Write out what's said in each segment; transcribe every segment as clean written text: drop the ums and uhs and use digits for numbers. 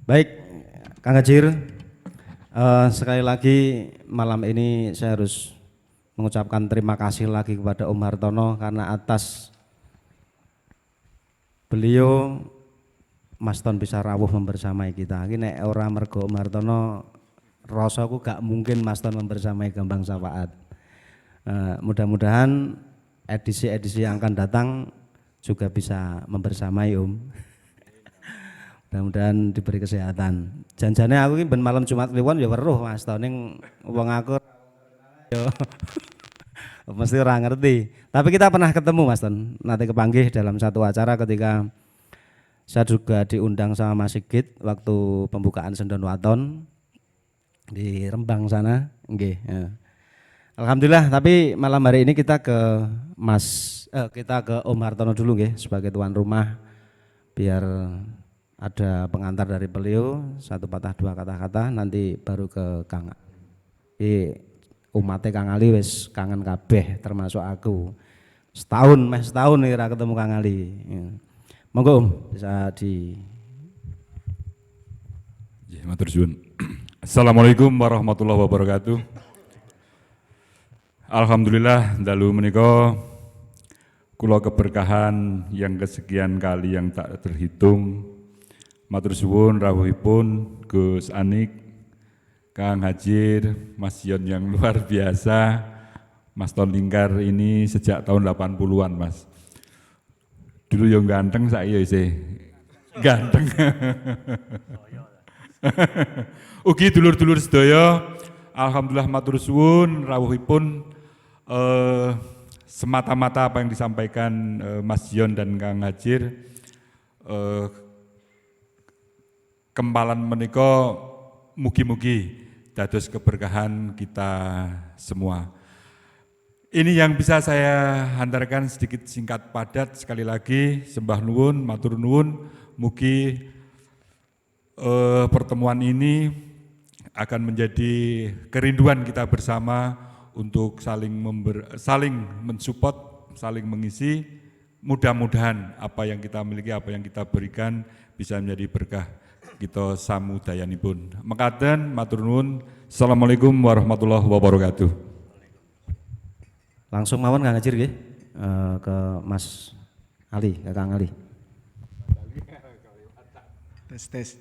Baik, Kang Hajir, sekali lagi malam ini saya harus mengucapkan terima kasih lagi kepada Om Hartono karena atas beliau Mas Ton bisa rawuh membersamai kita. Ini nek ora mergo Om Hartono, rasaku gak mungkin Mas Ton membersamai Gambang Syafaat. Mudah-mudahan edisi-edisi yang akan datang juga bisa membersamai Om. Mudah-mudahan diberi kesehatan. Janjane aku ini ben malam Jumat Kliwon ya weruh Mas to ning wong aku yo mesti ora ngerti. Tapi kita pernah ketemu Mas Ton. Nanti kepanggih dalam satu acara ketika saya juga diundang sama Mas Sigit waktu pembukaan Sendon Waton di Rembang sana. Nggih. Ya. Alhamdulillah, tapi malam hari ini kita ke kita ke Om Hartono dulu nggih sebagai tuan rumah biar ada pengantar dari beliau, satu patah dua kata-kata, nanti baru ke Kang. Umatnya Kang Ali wis kangen kabeh termasuk aku. Setahun nih ketemu Kang Ali. Monggo Om bisa di. Matur suwun. Assalamualaikum warahmatullahi wabarakatuh. Alhamdulillah dalu menika kula keberkahan yang kesekian kali yang tak terhitung. Matur suwun rawuhipun Gus Anik, Kang Hajir, Mas Yon yang luar biasa, Mas Ton Lingkar ini sejak tahun 80-an Mas. Dulu yang ganteng saya sih, ganteng. Ugi dulur-dulur sedaya, alhamdulillah matur suwun rawuhipun semata-mata apa yang disampaikan Mas Yon dan Kang Hajir. Kempalan menika mugi-mugi dados keberkahan kita semua. Ini yang bisa saya hantarkan sedikit singkat padat sekali lagi sembah nuwun, matur nuwun, mugi pertemuan ini akan menjadi kerinduan kita bersama untuk saling mensupport, saling mengisi. Mudah-mudahan apa yang kita miliki, apa yang kita berikan bisa menjadi berkah kita samudayanipun. Mekaten matur nuwun. Assalamualaikum warahmatullahi wabarakatuh. Langsung mawon Kang Hajir nggih ke Mas Ali, ke Kang Ali. Tes.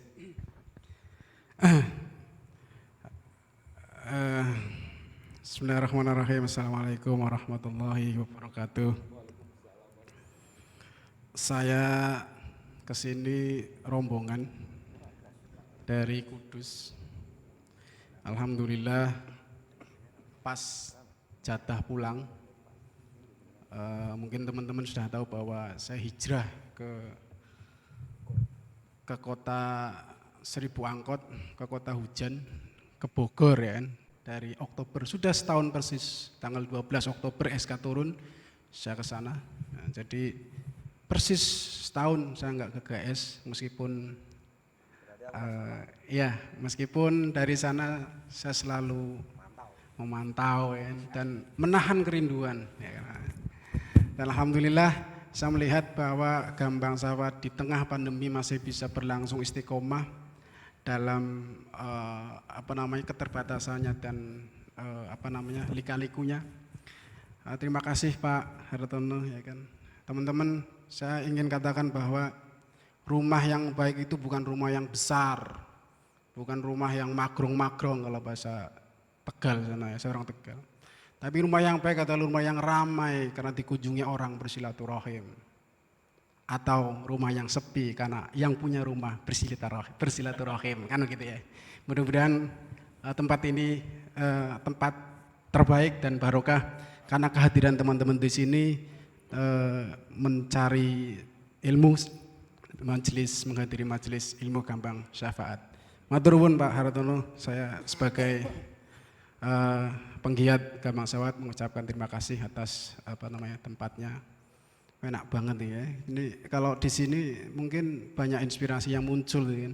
Bismillahirrahmanirrahim. Assalamualaikum warahmatullahi wabarakatuh. Saya kesini rombongan dari Kudus. Alhamdulillah pas jatah pulang. Mungkin teman-teman sudah tahu bahwa saya hijrah ke kota 1000 angkot, ke kota hujan, ke Bogor ya kan, dari Oktober, sudah setahun persis, tanggal 12 Oktober SK turun, saya ke sana. Nah, jadi persis setahun saya nggak ke GS, meskipun dari sana saya selalu memantau ya, dan menahan kerinduan. Ya. Dan alhamdulillah saya melihat bahwa Gambang Syafaat di tengah pandemi masih bisa berlangsung istiqomah dalam keterbatasannya dan lika-likunya. Terima kasih Pak Hartono ya kan. Teman-teman, saya ingin katakan bahwa rumah yang baik itu bukan rumah yang besar, bukan rumah yang magrong-magrong kalau bahasa Tegal sana ya, saya orang Tegal. Tapi rumah yang baik adalah rumah yang ramai karena dikunjungi orang bersilaturahim. Atau rumah yang sepi karena yang punya rumah bersilaturahim, kan gitu ya. Mudah-mudahan tempat ini tempat terbaik dan barokah karena kehadiran teman-teman di sini mencari ilmu, menghadiri majelis ilmu Gambang Syafaat. Matur nuwun Pak Hartono, saya sebagai penggiat Gambang Syafaat mengucapkan terima kasih atas tempatnya. Enak banget ya. Ini kalau di sini mungkin banyak inspirasi yang muncul ya.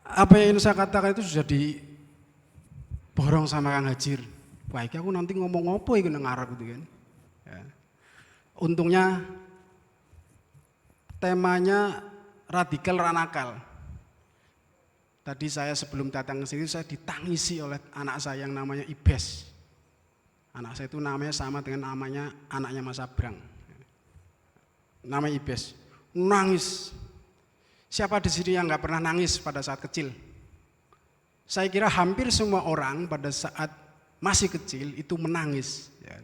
Apa yang saya katakan itu sudah diborong sama Kang Hajir. Wah, aku nanti ngomong apa iku nang ngarep gitu kan. Ya. Untungnya temanya radikal ranakal. Tadi saya sebelum datang ke sini saya ditangisi oleh anak saya yang namanya Ibes. Anak saya itu namanya sama dengan namanya anaknya Mas Abrang. Namanya Ibes. Nangis. Siapa di sini yang nggak pernah nangis pada saat kecil? Saya kira hampir semua orang pada saat masih kecil itu menangis. Ya.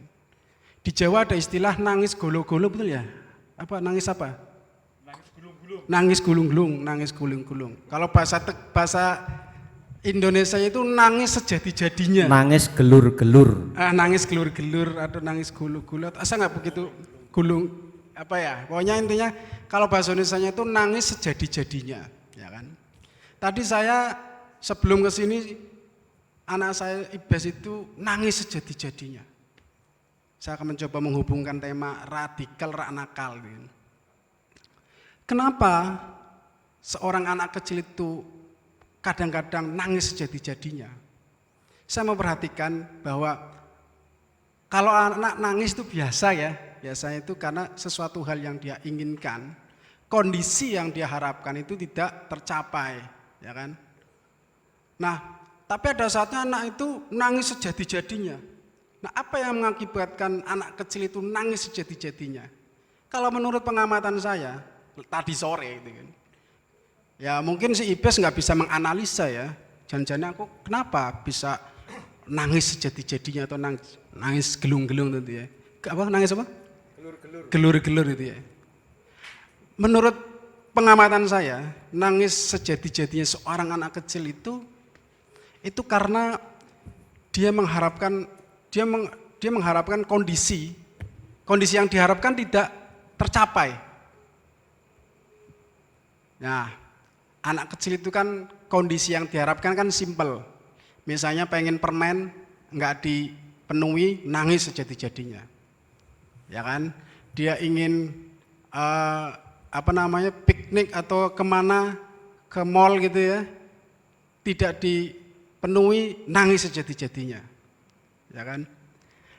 Di Jawa ada istilah nangis golo-golo, betul ya? Apa nangis apa? Nangis gulung-gulung, nangis gulung-gulung. Kalau bahasa Indonesia itu nangis sejadi-jadinya. Nangis gelur-gelur. Nangis gelur-gelur atau nangis gulu-gulu. Saya nggak begitu gulung apa ya? Pokoknya intinya kalau bahasa Indonesia itu nangis sejadi-jadinya, ya kan? Tadi saya sebelum ke sini anak saya Ibes itu nangis sejadi-jadinya. Saya akan mencoba menghubungkan tema radikal rak nakal. Kenapa seorang anak kecil itu kadang-kadang nangis sejadi-jadinya? Saya memperhatikan bahwa kalau anak nangis itu biasa ya, biasanya itu karena sesuatu hal yang dia inginkan, kondisi yang dia harapkan itu tidak tercapai, ya kan? Nah, tapi ada saatnya anak itu nangis sejadi-jadinya. Nah, apa yang mengakibatkan anak kecil itu nangis sejadi-jadinya? Kalau menurut pengamatan saya, tadi sore gitu kan. Ya mungkin si Ibes nggak bisa menganalisa ya. Jangan-jangan aku kenapa bisa nangis sejadi-jadinya atau nangis gelung-gelung gitu ya. Apa nangis apa? Gelur-gelur itu ya. Menurut pengamatan saya, nangis sejadi-jadinya seorang anak kecil itu karena dia mengharapkan kondisi yang diharapkan tidak tercapai. Nah, anak kecil itu kan kondisi yang diharapkan kan simpel. Misalnya pengen permen nggak dipenuhi, nangis sejadi-jadinya, ya kan? Dia ingin piknik atau kemana ke mall gitu ya, tidak dipenuhi, nangis sejadi-jadinya, ya kan?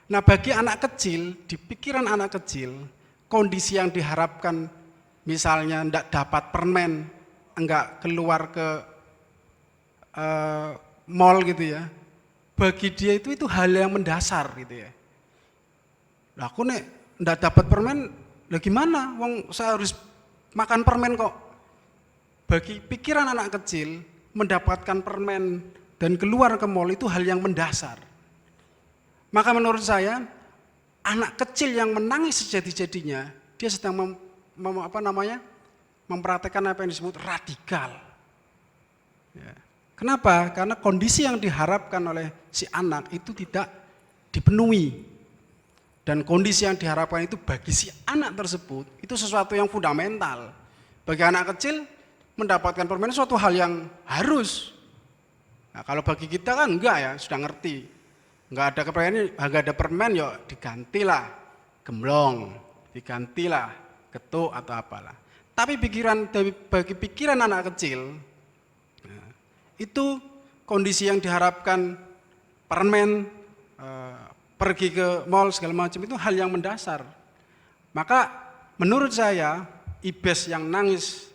Nah, bagi anak kecil, di pikiran anak kecil, kondisi yang diharapkan, misalnya enggak dapat permen, enggak keluar ke mall gitu ya, bagi dia itu hal yang mendasar gitu ya. Lah aku nek enggak dapat permen, lah gimana? Wong saya harus makan permen kok. Bagi pikiran anak kecil, mendapatkan permen dan keluar ke mall itu hal yang mendasar. Maka menurut saya, anak kecil yang menangis sejadi-jadinya, dia sedang mempraktekkan apa yang disebut radikal. Ya. Kenapa? Karena kondisi yang diharapkan oleh si anak itu tidak dipenuhi. Dan kondisi yang diharapkan itu bagi si anak tersebut itu sesuatu yang fundamental. Bagi anak kecil mendapatkan permen itu suatu hal yang harus. Nah, kalau bagi kita kan enggak ya, sudah ngerti. Enggak ada permen ya digantilah gemblong, digantilah ketuk atau apalah. Tapi bagi pikiran anak kecil, itu kondisi yang diharapkan permen, pergi ke mall segala macam itu hal yang mendasar. Maka menurut saya Ibes yang nangis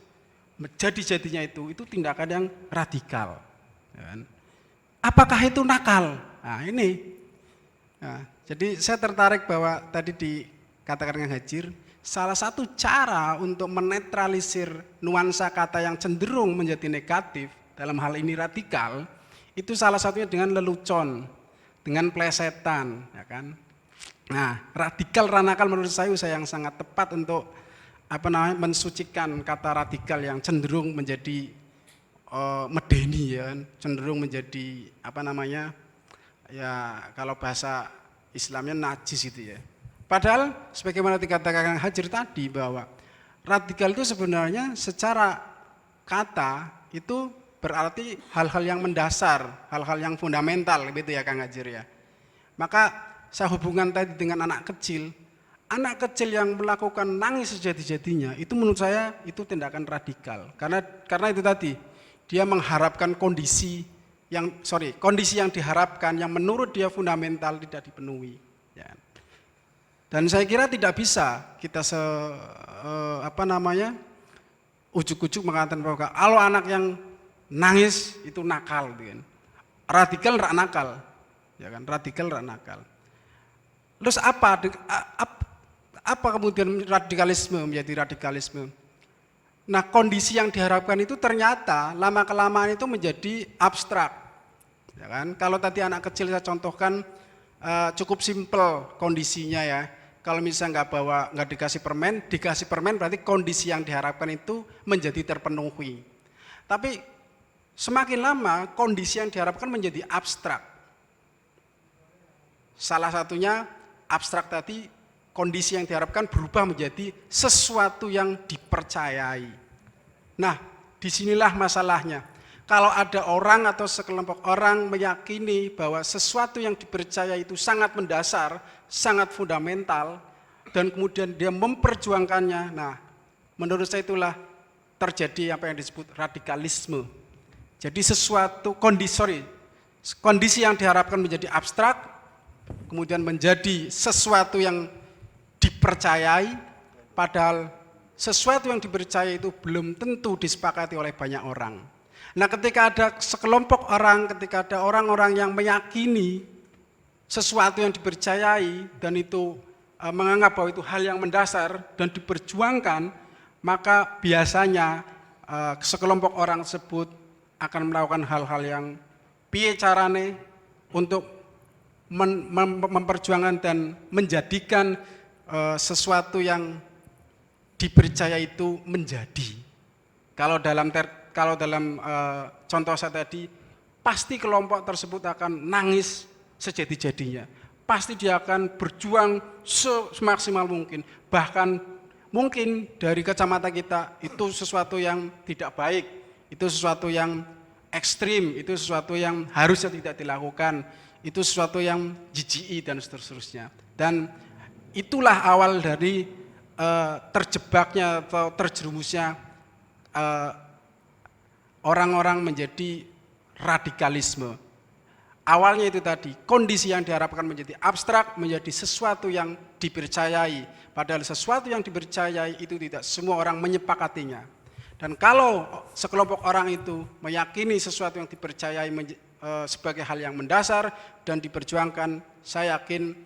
jadi-jadinya itu tindakan yang radikal. Apakah itu nakal? Nah ini. Nah, jadi saya tertarik bahwa tadi dikatakan Kang Hajir, salah satu cara untuk menetralisir nuansa kata yang cenderung menjadi negatif, dalam hal ini radikal, itu salah satunya dengan lelucon, dengan plesetan, ya kan? Nah, radikal ranakal menurut saya yang sangat tepat untuk mensucikan kata radikal yang cenderung menjadi medeni, ya kan? Cenderung menjadi ya kalau bahasa Islamnya najis itu ya. Padahal sebagaimana dikatakan Hajir tadi bahwa radikal itu sebenarnya secara kata itu berarti hal-hal yang mendasar, hal-hal yang fundamental gitu ya Kang Hajir ya. Maka saya hubungkan tadi dengan anak kecil yang melakukan nangis sejadi-jadinya itu menurut saya itu tindakan radikal. Karena itu tadi dia mengharapkan kondisi yang diharapkan yang menurut dia fundamental tidak dipenuhi. Ya. Dan saya kira tidak bisa kita ujuk-ujuk mengatakan bahwa kalau anak yang nangis itu nakal gitu kan. Radikal rak nakal. Ya kan, radikal rak nakal. Terus apa kemudian radikalisme menjadi radikalisme? Nah, kondisi yang diharapkan itu ternyata lama kelamaan itu menjadi abstrak. Ya kan? Kalau tadi anak kecil saya contohkan cukup simpel kondisinya ya. Kalau misalnya nggak dikasih permen berarti kondisi yang diharapkan itu menjadi terpenuhi. Tapi semakin lama kondisi yang diharapkan menjadi abstrak. Salah satunya abstrak tadi, kondisi yang diharapkan berubah menjadi sesuatu yang dipercayai. Nah, disinilah masalahnya. Kalau ada orang atau sekelompok orang meyakini bahwa sesuatu yang dipercaya itu sangat mendasar, sangat fundamental, dan kemudian dia memperjuangkannya, nah menurut saya itulah terjadi apa yang disebut radikalisme. Jadi kondisi yang diharapkan menjadi abstrak, kemudian menjadi sesuatu yang dipercayai, padahal sesuatu yang dipercayai itu belum tentu disepakati oleh banyak orang. Nah, ketika ada sekelompok orang, ketika ada orang-orang yang meyakini sesuatu yang dipercayai dan itu menganggap bahwa itu hal yang mendasar dan diperjuangkan, maka biasanya sekelompok orang tersebut akan melakukan hal-hal yang piye carane untuk memperjuangkan dan menjadikan sesuatu yang dipercaya itu menjadi. Kalau dalam contoh saya tadi, pasti kelompok tersebut akan nangis sejadi-jadinya. Pasti dia akan berjuang semaksimal mungkin. Bahkan mungkin dari kacamata kita itu sesuatu yang tidak baik, itu sesuatu yang ekstrim, itu sesuatu yang harusnya tidak dilakukan, itu sesuatu yang jijik dan seterusnya. Dan itulah awal dari terjebaknya atau terjerumusnya orang-orang menjadi radikalisme. Awalnya itu tadi, kondisi yang diharapkan menjadi abstrak, menjadi sesuatu yang dipercayai. Padahal sesuatu yang dipercayai itu tidak semua orang menyepakatinya. Dan kalau sekelompok orang itu meyakini sesuatu yang dipercayai sebagai hal yang mendasar dan diperjuangkan, saya yakin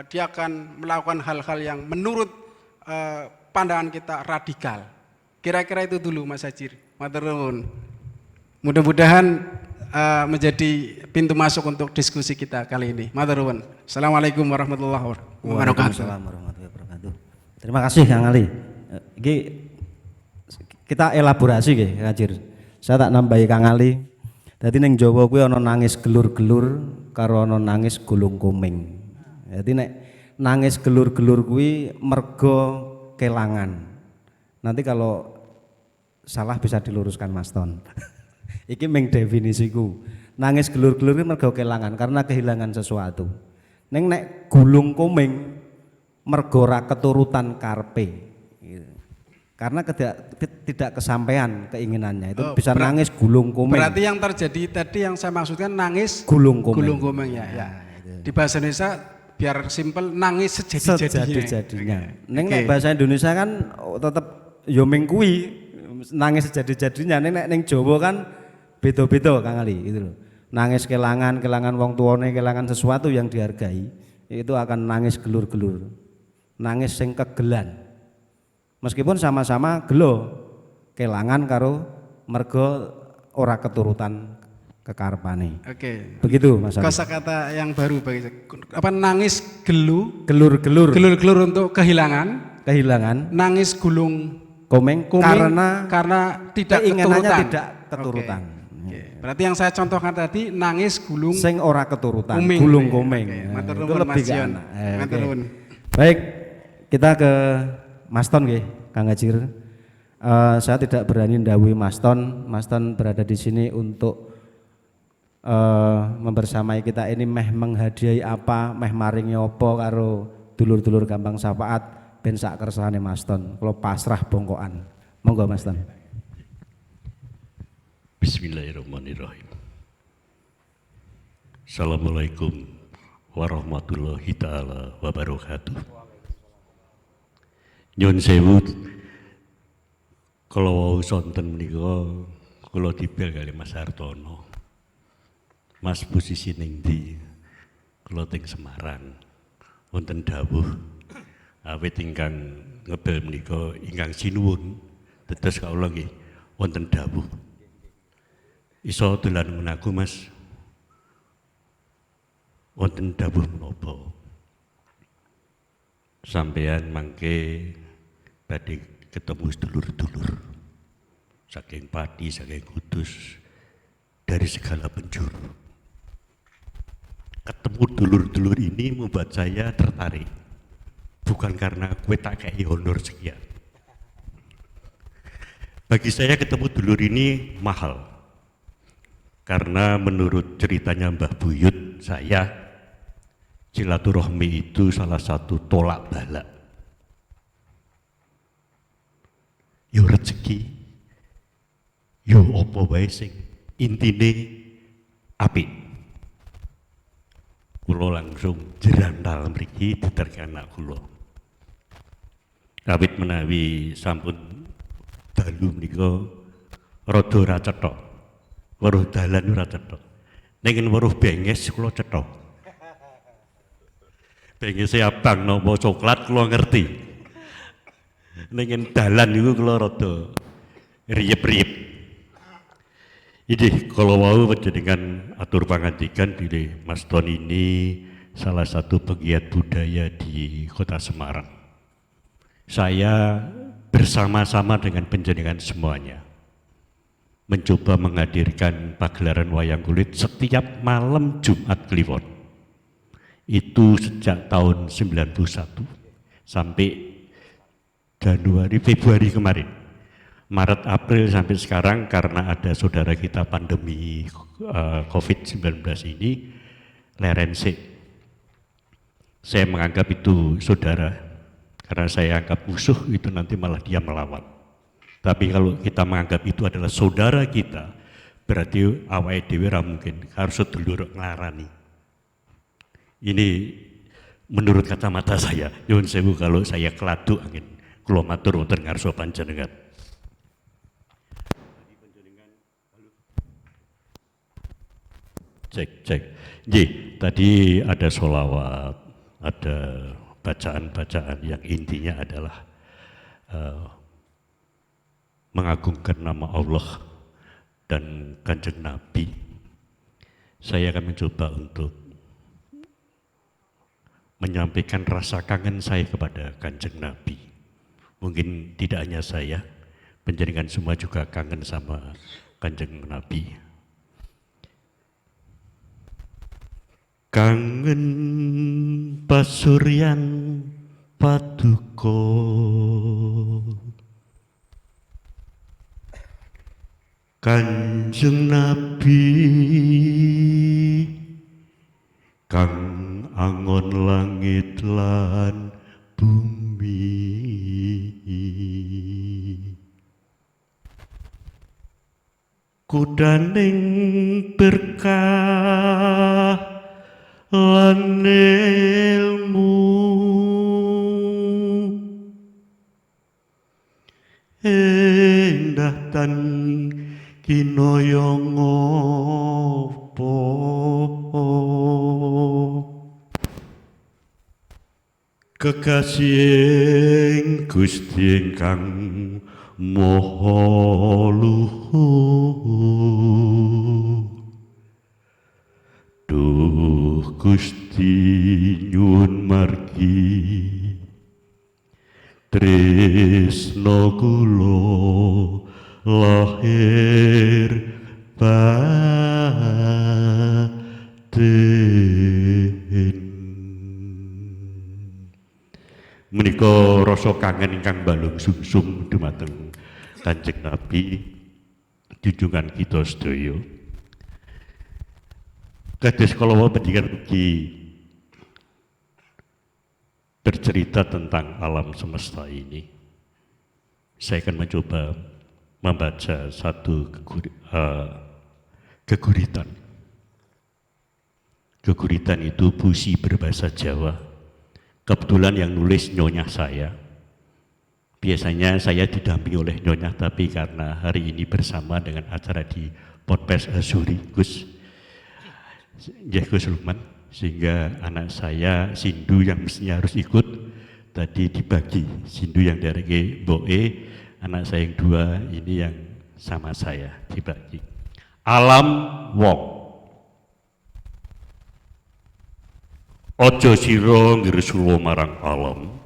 dia akan melakukan hal-hal yang menurut pandangan kita radikal. Kira-kira itu dulu Mas Hajir. Matur nuwun. Mudah-mudahan menjadi pintu masuk untuk diskusi kita kali ini. Matur nuwun. Assalamualaikum warahmatullahi wabarakatuh. Waalaikumsalam warahmatullahi wabarakatuh. Terima kasih Kang Ali. Iki kita elaborasi nggih, Kang Hajir. Saya tak nambahi Kang Ali. Dadi ning Jawa kuwi ana nangis gelur-gelur karo ana nangis gulung kuming. Dadi nek nangis gelur-gelur kuwi mergo kelangan. Nanti kalau salah bisa diluruskan Mas Ton. Iki meng definisiku. Nangis gelur-gelur kuwi mergo kelangan karena kehilangan sesuatu. Ning nek gulung kuming mergo ora keturutan karepe. Karena tidak kesampaian keinginannya itu bisa nangis gulung kuming. Berarti yang terjadi tadi yang saya maksudkan nangis gulung kuming. Gulung kuming ya. Di bahasa Indonesia biar simpel nangis sejadi-jadinya. Ning nek bahasa Indonesia kan tetep yo ming kuwi nangis sejadi-jadinya. Ning Jawa kan beda-beda Kang Ali gitu loh. Nangis kelangan wong tuane, kelangan sesuatu yang dihargai, itu akan nangis gelur-gelur. Nangis sing kegelan. Meskipun sama-sama gelo kelangan karo mergo ora keturutan kekarepane. Oke. Begitu Mas. Kosakata yang baru bagi saya. Apa nangis gelur-gelur untuk kehilangan. Nangis gulung kuming karena tidak keturutan. Oke. Berarti yang saya contohkan tadi nangis gulung sing ora keturutan, kuming. Gulung kuming. Matur Itu nuwun lebih Mas ke Yon. anak. Matur nuwun. Baik, kita ke Mas Ton nggih, Kang Hajir. Saya tidak berani ndhawuhi Mas Ton. Mas Ton berada di sini untuk membersamai kita ini meh menghadiahi apa, meh maringi apa karo dulur-dulur Gampang Syafaat ben sak kersane Mas Ton. Kula pasrah bongkokan. Monggo Mas Ton. Bismillahirrahmanirrahim. Assalamualaikum warahmatullahi taala wabarakatuh. Nyun sewu kalau sonten menika kula dibel kali Mas Hartono. Mas posisi ning ndi? Kula teng Semarang. Wonten dawuh awit ingkang ngebel menika ingkang sinuwun dados kawula nggih wonten dawuh. Iso dolan menaku Mas. Wonten dawuh menapa? Sampeyan mangke badhe ketemu sedulur-dulur saking Pati, saking Kudus, dari segala penjuru. Ketemu dulur-dulur ini membuat saya tertarik, bukan karena kue tak kayak honor sekian. Bagi saya ketemu dulur ini mahal, karena menurut ceritanya Mbah Buyut, saya silaturahmi itu salah satu tolak balak. Yo rezeki, yo opo wae sing intine apik. Kula langsung jerandal mriki diterke anak kula. Awit menawi sampun dalu menika rada ora cetha. Weruh dalan ora cetha. Ning weruh benges kula cetha. Bengese abang napa coklat kula ngerti. Ning dalan niku kula rada riyep-riyep. Ini kalau mau panjenengan atur pangandikan bilih Mas Don ini salah satu pegiat budaya di Kota Semarang. Saya bersama-sama dengan panjenengan semuanya mencoba menghadirkan pagelaran wayang kulit setiap malam Jumat Kliwon. Itu sejak tahun 91 sampai Januari Februari kemarin. Maret, April sampai sekarang karena ada saudara kita pandemi COVID-19 ini, lerensik. Saya menganggap itu saudara, karena saya anggap musuh itu nanti malah dia melawan. Tapi kalau kita menganggap itu adalah saudara kita, berarti awake dhewe ra mungkin harus sedulur nglarani. Ini menurut kacamata saya, nyuwun sewu kalau saya keladu angin kula matur wonten ngarsa panjenengan. Cek. Nggih, tadi ada sholawat, ada bacaan-bacaan yang intinya adalah mengagungkan nama Allah dan Kanjeng Nabi. Saya akan mencoba untuk menyampaikan rasa kangen saya kepada Kanjeng Nabi. Mungkin tidak hanya saya, panjenengan semua juga kangen sama Kanjeng Nabi. Kangen pasuryan paduka Kanjeng Nabi kang angon langit lan bumi. Kudaning berkah lan ilmu endah tan kinaya ngopo kekasih Gusti ingkang maha luhur. Duh Gusti nyuwun margi tresna kula lahir batin. Menika rasa kangen ingkang balung sumsum dumateng Kanjeng Nabi junjungan kita sedaya. Kados kalau pendidikan ugi bercerita tentang alam semesta ini, saya akan mencoba membaca satu keguritan. Keguritan itu puisi berbahasa Jawa. Kebetulan yang nulis nyonya saya, biasanya saya didampingi oleh Nyonya, tapi karena hari ini bersama dengan acara di Podcast Azuri, Gus Lukman, sehingga anak saya Sindu yang mestinya harus ikut tadi dibagi. Sindu yang dari Boe, anak saya yang 2 ini yang sama saya dibagi. Alam wong, ojo sira ngresula marang alam.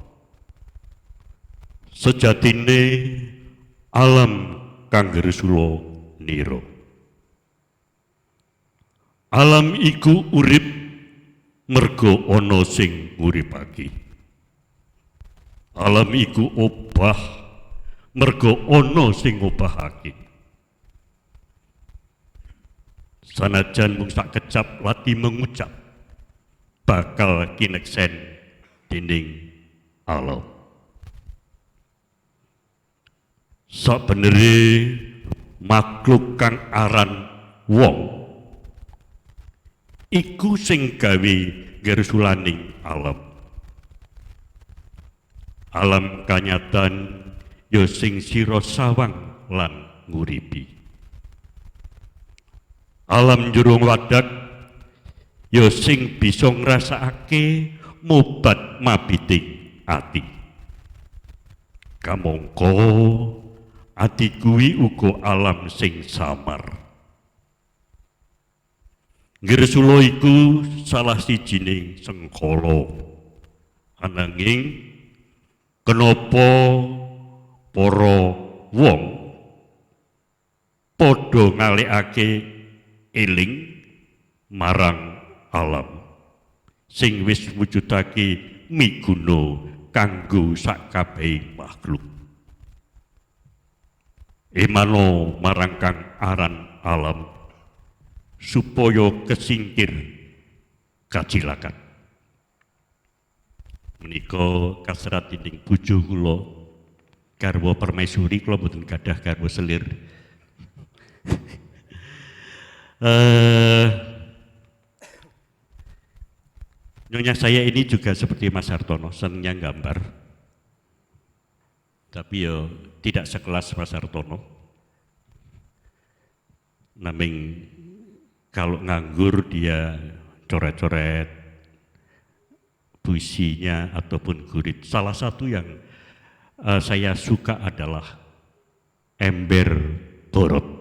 Sejatine alam kang ngresula nira. Alam iku urip mergo ana sing nguripake. Alam iku obah mergo ana sing ngobahake. Sanajan mung sak kecap lati mengucap bakal kineksen dening alam. Sabenere makhluk kang aran wong iku sing gawe gersulaning alam. Alam kanyatan ya sing sira sawang lan nguripi. Alam jurung wadak ya sing bisa ngrasakake mobat mabiting ati. Kamangka ati kuwi uga alam sing samar. Ngresula iku salah sijining sengkala. Ananging kenapa para wong padha ngalihake eling marang alam sing wis wujudake miguna kanggo sakabehing makhluk. Emano marang kang aran alam supaya kesingkir kacilakan. Menika kasrat dening bojo kula garwa permaisuri, kula mboten gadah garwa selir. Nyonya saya ini juga seperti Mas Hartono, senangnya gambar. Tapi ya tidak sekelas Mas Hartono. Naming kalau nganggur dia coret-coret puisinya ataupun gurit. Salah satu yang saya suka adalah ember borot.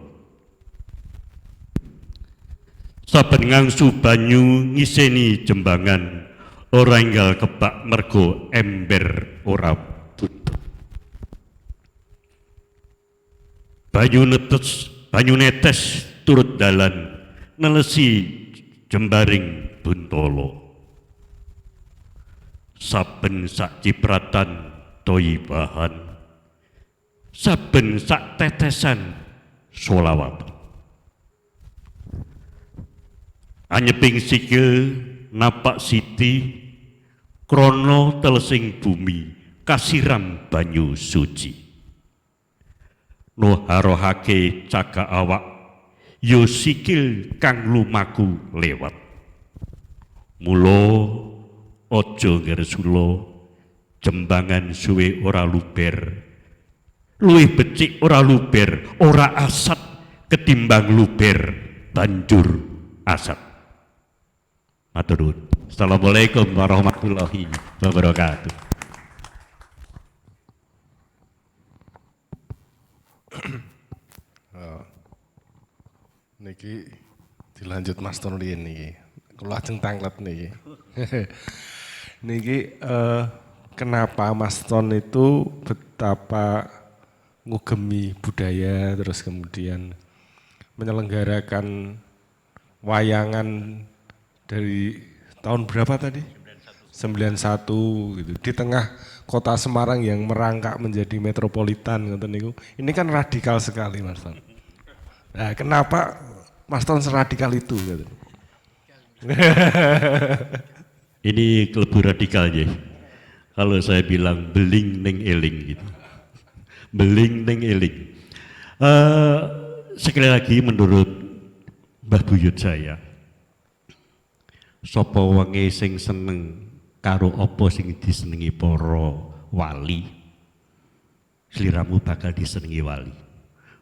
Saben ngangsu banyu ngiseni jembangan, ora enggal kebak mergo ember ora butuh. Banyu netes turut dalan nelesi jembaring buntolo. Saben sak cipratan toyibahan, saben sak tetesan sholawat. Anyeping sikil napak siti krono telesing bumi kasiram banyu suci. Nuharohake caga awak yo sikil kang lumaku lewat. Mula ojo ngresula jembangan suwe ora luber, luwih becik ora luber, ora asat ketimbang luber banjur asat. Matur nuwun. Assalamualaikum warahmatullahi wabarakatuh. Niki dilanjut Mas Ton riyen niki. Kula ajeng tanglet niki. Niki kenapa Mas Ton itu betapa ngugemi budaya, terus kemudian menyelenggarakan wayangan dari tahun berapa tadi? 91 gitu. Di tengah kota Semarang yang merangkak menjadi metropolitan ngoten niku. Ini kan radikal sekali Mas Ton. Nah, kenapa Mas Ton seradikal itu gitu? Ini lebih radikal ya. Kalau saya bilang beling neng eling gitu. Beling neng eling. Sekali lagi menurut Mbah Buyut saya, sapa wonge sing seneng karo apa sing disenengi para wali, seliramu bakal disenengi wali.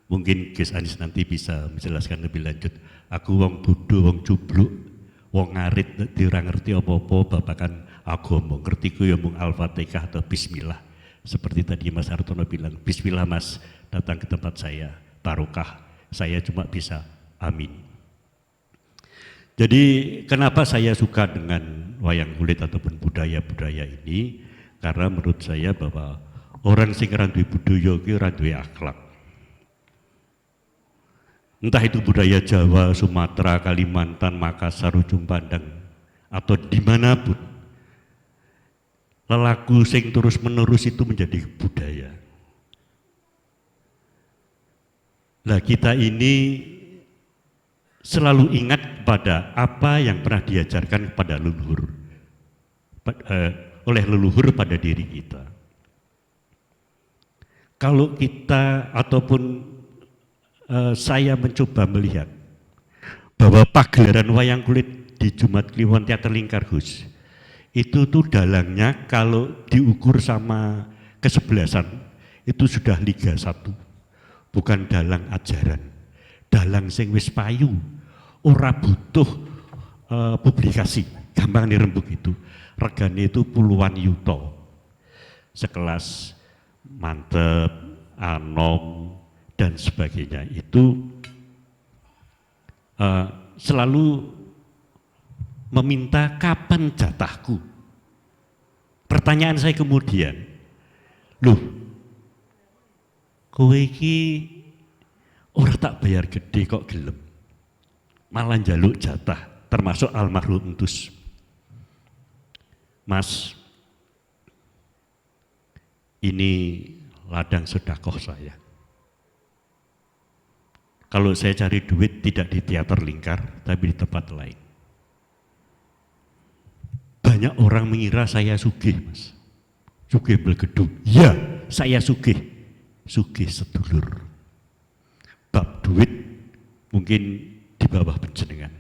Mungkin Gus Anis nanti bisa menjelaskan lebih lanjut. Aku wong bodoh, wong cubluk, wong ngarit, ora ngerti apa-apa babakan agama. Ngertiku ya mung Al-Fatihah atau Bismillah. Seperti tadi Mas Hartono bilang, Bismillah Mas, datang ke tempat saya, barokah. Saya cuma bisa amin. Jadi kenapa saya suka dengan wayang kulit ataupun budaya-budaya ini? Karena menurut saya bahwa orang sing ora duwe budaya ki ora duwe akhlak. Entah itu budaya Jawa, Sumatera, Kalimantan, Makassar, Ujung Pandang, atau dimanapun, lelaku sing terus menerus itu menjadi budaya. Nah kita ini selalu ingat pada apa yang pernah diajarkan kepada leluhur, oleh leluhur pada diri kita. Kalau kita ataupun saya mencoba melihat bahwa pagelaran wayang kulit di Jumat Kliwon Teater Lingkar Gus itu tuh dalangnya kalau diukur sama kesebelasan itu sudah Liga 1, bukan dalang ajaran, dalang sing wis payu, ora butuh publikasi, gampang dirembuk itu, regane itu puluhan yuto, sekelas Mantep, Anom, dan sebagainya itu selalu meminta kapan jatahku. Pertanyaan saya kemudian, loh, kowe iki ora tak bayar gede kok gelem, malah njaluk jatah, termasuk almarhum Entus. Mas, ini ladang sedekah saya. Kalau saya cari duit tidak di teater Lingkar, tapi di tempat lain. Banyak orang mengira saya sugih, Mas. Sugih belgedung. Ya, saya sugih. Sugih sedulur. Bab duit mungkin di bawah penjenengan.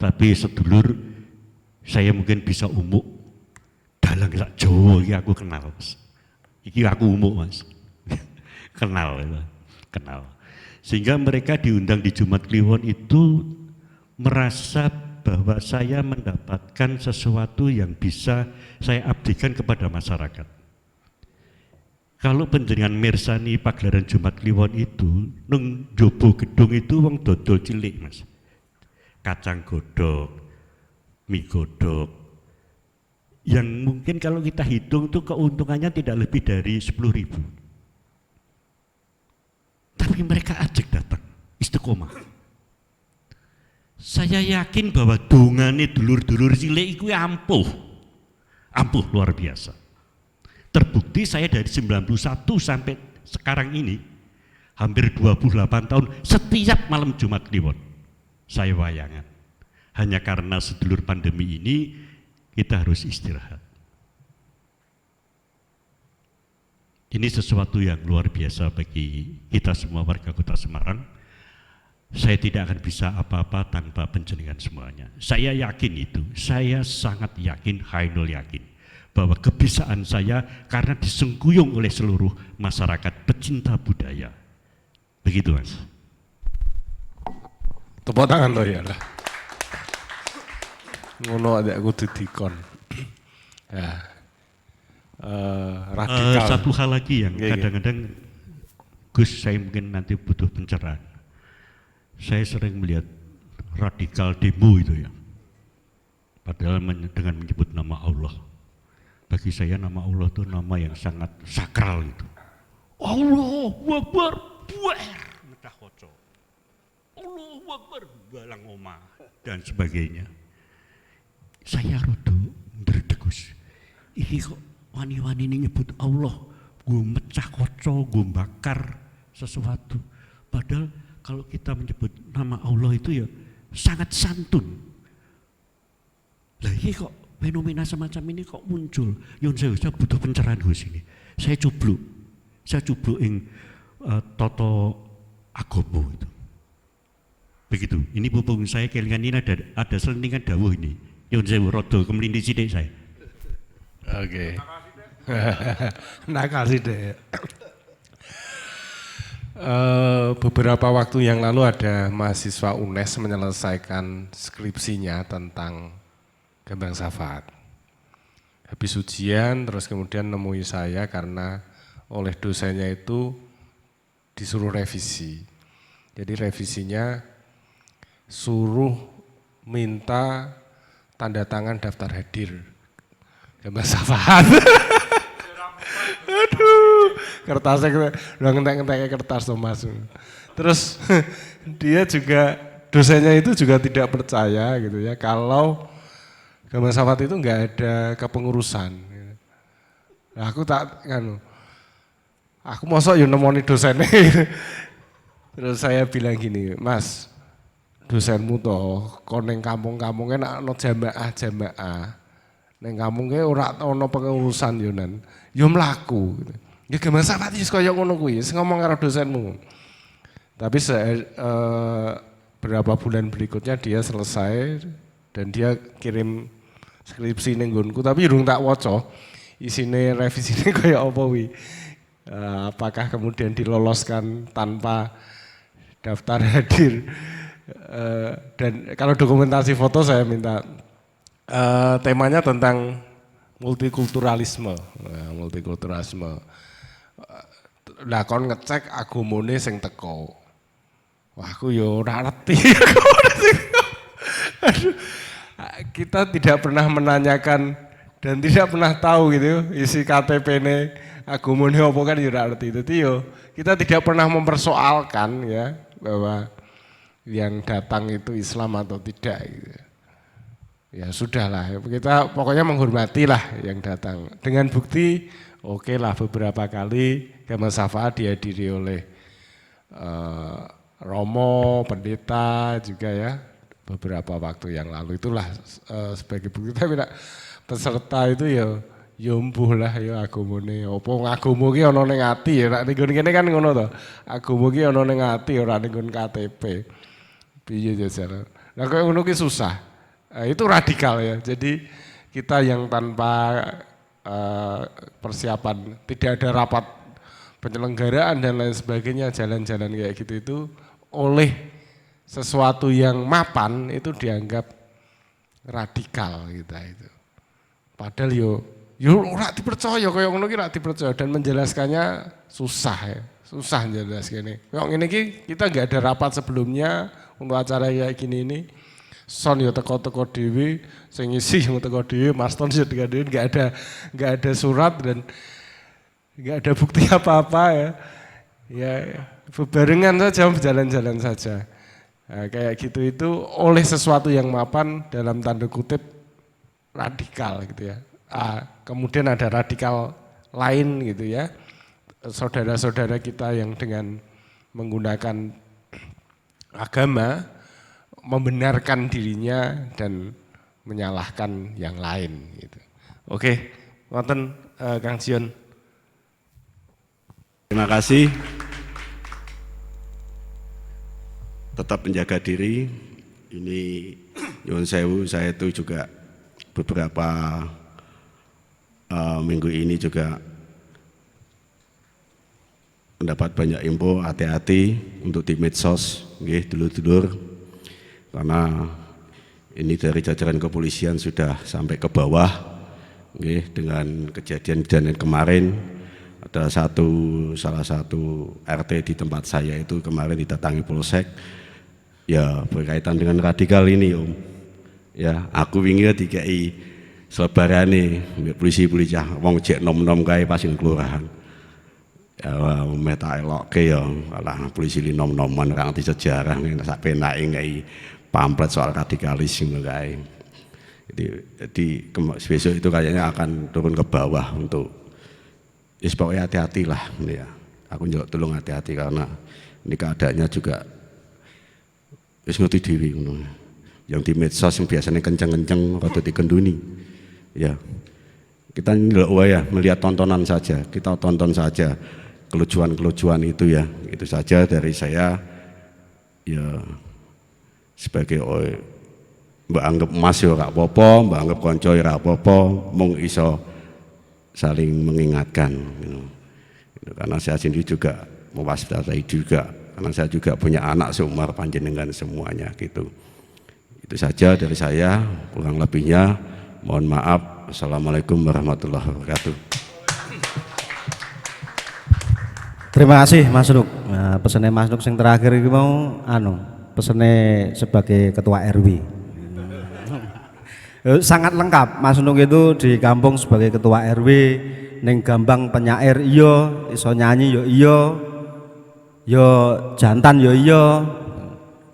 Tapi sedulur saya mungkin bisa umuk. Dalang sak Jawa iki aku kenal, Mas. Iki aku umuk, Mas. Kenal. Sehingga mereka diundang di Jumat Kliwon itu merasa bahwa saya mendapatkan sesuatu yang bisa saya abdikan kepada masyarakat. Kalau penjenengan mirsani pagelaran Jumat Kliwon itu, nung jobo gedung itu wong dodol cilik, Mas. Kacang godok, mie godok, yang mungkin kalau kita hitung itu keuntungannya tidak lebih dari 10.000. Tapi mereka ajak datang, istiqomah. Saya yakin bahwa dongane dulur-dulur cilik itu ampuh luar biasa. Terbukti saya dari 91 sampai sekarang ini, hampir 28 tahun, setiap malam Jumat Kliwon, saya wayangan. Hanya karena sedulur pandemi ini, kita harus istirahat. Ini sesuatu yang luar biasa bagi kita semua warga Kota Semarang. Saya tidak akan bisa apa-apa tanpa penjenengan semuanya. Saya yakin itu, saya sangat yakin, Hainul yakin, bahwa kebisaan saya karena disengkuyung oleh seluruh masyarakat pecinta budaya. Begitu, Mas. Tepuk tangan lo ya lah. Ngono adek kudu dikon. Ya. Radikal. Satu hal lagi yang kadang-kadang Gus, saya mungkin nanti butuh pencerahan. Saya sering melihat radikal demo itu ya, padahal dengan menyebut nama Allah. Bagi saya nama Allah itu nama yang sangat sakral itu. Allahu Akbar, buar, mecah koco. Allahu Akbar, balang omah dan sebagainya. Saya rodo berdegus. Iki kok wani-wani ini nyebut Allah, gue mecah koco, gue bakar sesuatu. Padahal kalau kita menyebut nama Allah itu ya sangat santun. Lah ini kok fenomena semacam ini kok muncul? Yon saya butuh pencerahan Gus ini. Saya cubluk ing toto agomo itu. Begitu. Ini bubung saya kelingan ini ada selentingan dawuh ini. Yon saya rodo kemelindi sidik saya. Oke. Nakal sih deh. Beberapa waktu yang lalu ada mahasiswa UNES menyelesaikan skripsinya tentang Gambang Syafaat. Habis ujian terus kemudian nemui saya karena oleh dosennya itu disuruh revisi. Jadi revisinya suruh minta tanda tangan daftar hadir Gambang Syafaat. Aduh, kertasnya udah ngentek-ngentek kertas tuh Mas. Terus dia juga dosennya itu juga tidak percaya gitu ya kalau Gambang Syafaat itu nggak ada kepengurusan. Nah, aku mosok yo nemoni dosennya. Terus saya bilang gini, Mas, dosenmu toh kon ning kampung-kampungnya nak ono jamaah. Neng kampungnya ora ono pengurusan yo nan. Yo mlaku gitu. Ya Gambang Syafaat wis kaya ngono kuwi, wis ngomong karo dosenmu. Tapi berapa bulan berikutnya dia selesai dan dia kirim skripsi ning nggonku tapi durung tak waca. Isine revisine kaya apa kuwi. Apakah kemudian diloloskan tanpa daftar hadir? Dan kalau dokumentasi foto saya minta temanya tentang multikulturalisme. Lah kon ngecek agamane sing teko. Wah, aku yo ora ngerti. Kita tidak pernah menanyakan dan tidak pernah tahu gitu isi KTP-ne agamane apa kan yo ora ngerti. Dadi yo kita tidak pernah mempersoalkan ya bahwa yang datang itu Islam atau tidak gitu. Ya sudahlah, kita pokoknya menghormati lah yang datang. Dengan bukti, oke lah beberapa kali Gambang Syafaat dihadiri oleh Romo, pendeta juga ya. Beberapa waktu yang lalu itulah sebagai bukti. Tapi peserta itu ya mbuh lah ya agamane. Apa agama ki ana ning ati ya, nek nggon kene kan ngono to. Agama ki ana ning ati ora ning KTP. Piye jajar. Lah kok ngono ki susah. Itu radikal ya, jadi kita yang tanpa persiapan, tidak ada rapat penyelenggaraan dan lain sebagainya, jalan-jalan kayak gitu itu oleh sesuatu yang mapan itu dianggap radikal kita itu. Padahal yo ora dipercaya kaya ngono ki ora dipercaya dan menjelaskannya susah ya, susah menjelaskannya. Kok ngene iki kita enggak ada rapat sebelumnya untuk acara kayak gini ini. Son ya teko-teko dhewe, sing ngisi yang teko dhewe, Mas Ton ya teko dhewe, enggak ada surat dan enggak ada bukti apa-apa ya. Ya bebarengan saja, berjalan-jalan saja. Nah, kayak gitu itu oleh sesuatu yang mapan dalam tanda kutip radikal gitu ya. Kemudian ada radikal lain gitu ya. Saudara-saudara kita yang dengan menggunakan agama membenarkan dirinya dan menyalahkan yang lain gitu. Oke, wonten Kang Jion. Terima kasih. Tetap menjaga diri. Ini nyuwun sewu, saya itu juga beberapa minggu ini juga mendapat banyak info, hati-hati untuk di medsos, nggih dulur-dulur. Karena ini dari jajaran kepolisian sudah sampai ke bawah, dengan kejadian kemarin ada salah satu RT di tempat saya itu kemarin didatangi polsek, ya berkaitan dengan radikal ini Om. Ya aku ingin dikai selebarane polisi wong jek nom-nom kae pas ing kelurahan. Ya meta eloke ya alah polisi li nom-noman ra ngerti sejarah sak penake ngai pamflet soal radikalisme kae. Jadi besok itu kayaknya akan turun ke bawah untuk pokoknya hati-hati lah ya. Aku juga tolong hati-hati karena ini keadaannya juga wis ngerti dhewe ngono. Yang di medsos yang biasanya kenceng-kenceng rada dikenduni. Ya. Kita ini ya melihat tontonan saja, kita tonton saja kelucuan-kelucuan itu ya. Itu saja dari saya ya. Sebagai mbak anggap emas ya ora apa-apa, mbak anggap konco ya ora apa-apa, mung iso saling mengingatkan gitu. Karena saya sendiri juga mewaspadai juga, karena saya juga punya anak seumur panjenengan semuanya gitu. Itu saja dari saya, kurang lebihnya mohon maaf. Assalamualaikum warahmatullahi wabarakatuh. Terima kasih Mas Nuk. Nah, pesannya Mas Nuk yang terakhir ini mau pesannya sebagai ketua RW. Sangat lengkap. Mas Nuk itu di kampung sebagai ketua RW, neng Gambang penyair iyo, iso nyanyi yo iyo, yo jantan yo iyo,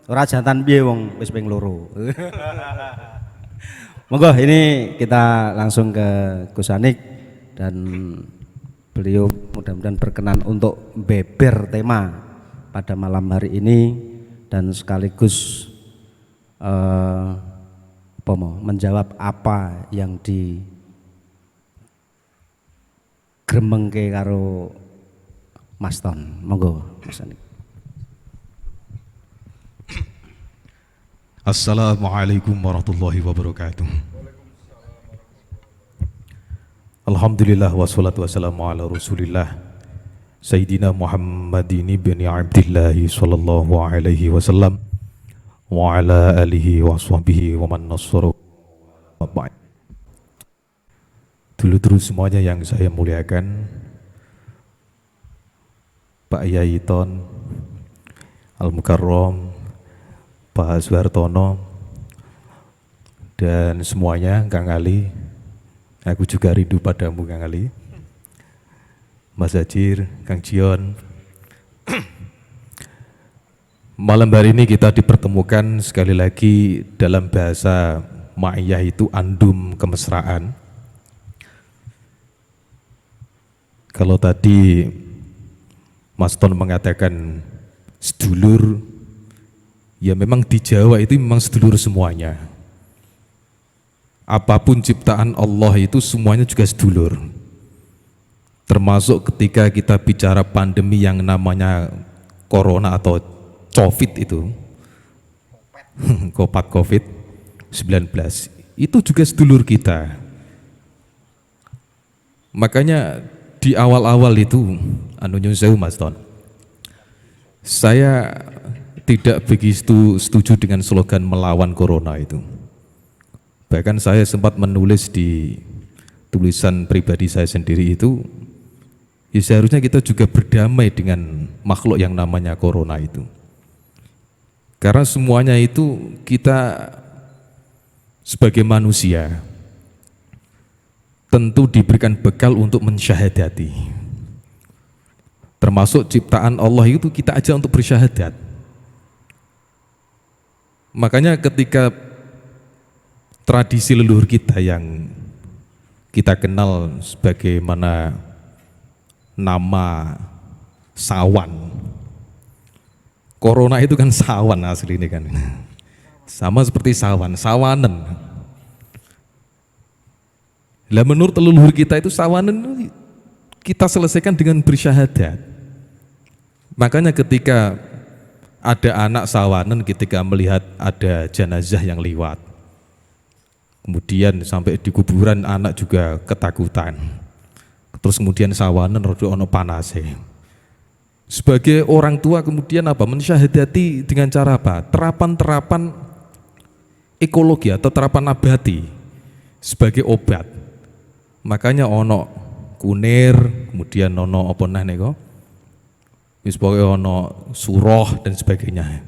ora jantan piye wong wis ping loro. Monggo ini kita langsung ke Gus Anik dan beliau mudah-mudahan berkenan untuk beber tema pada malam hari ini dan sekaligus menjawab apa yang di gremengke karo Mas Ton. Monggo Mas Anik. Assalamualaikum warahmatullahi wabarakatuh. Alhamdulillah wassalatu wassalamu ala rasulillah Sayyidina Muhammadin ibn Abdillah sallallahu alaihi wasallam wa ala alihi wa sahbihi wa man nassaru. Dulu semuanya yang saya muliakan, Pak Yai Ton Al-Mukarram, Pak Suhartono, dan semuanya, Kang Ali, aku juga rindu padamu Kang Ali, Mas Hajir, Kang Jion. Malam hari ini kita dipertemukan sekali lagi dalam bahasa ma'iyah itu andum kemesraan. Kalau tadi Mas Ton mengatakan sedulur, ya memang di Jawa itu memang sedulur semuanya. Apapun ciptaan Allah itu semuanya juga sedulur. Termasuk ketika kita bicara pandemi yang namanya corona atau COVID itu, COVID-19, itu juga sedulur kita. Makanya di awal-awal itu, nyun sewu Mas Ton, saya tidak begitu setuju dengan slogan melawan corona itu. Bahkan saya sempat menulis di tulisan pribadi saya sendiri itu, ya seharusnya kita juga berdamai dengan makhluk yang namanya corona itu. Karena semuanya itu kita sebagai manusia tentu diberikan bekal untuk mensyahadati. Termasuk ciptaan Allah itu kita aja untuk bersyahadat. Makanya ketika tradisi leluhur kita yang kita kenal sebagaimana nama sawan. Corona itu kan sawan asli ini kan. Sama seperti sawan, sawanen. Lah menurut leluhur kita itu sawanen kita selesaikan dengan bersyahadat. Makanya ketika ada anak sawanen ketika melihat ada jenazah yang lewat, kemudian sampai di kuburan anak juga ketakutan. Terus kemudian sawanen rodo ono panase. Sebagai orang tua kemudian apa? Mensyahadati dengan cara apa? Terapan-terapan ekologi atau terapan nabati sebagai obat. Makanya ono kunir, kemudian ono apa nah nego? Wis pokoke ono surah dan sebagainya.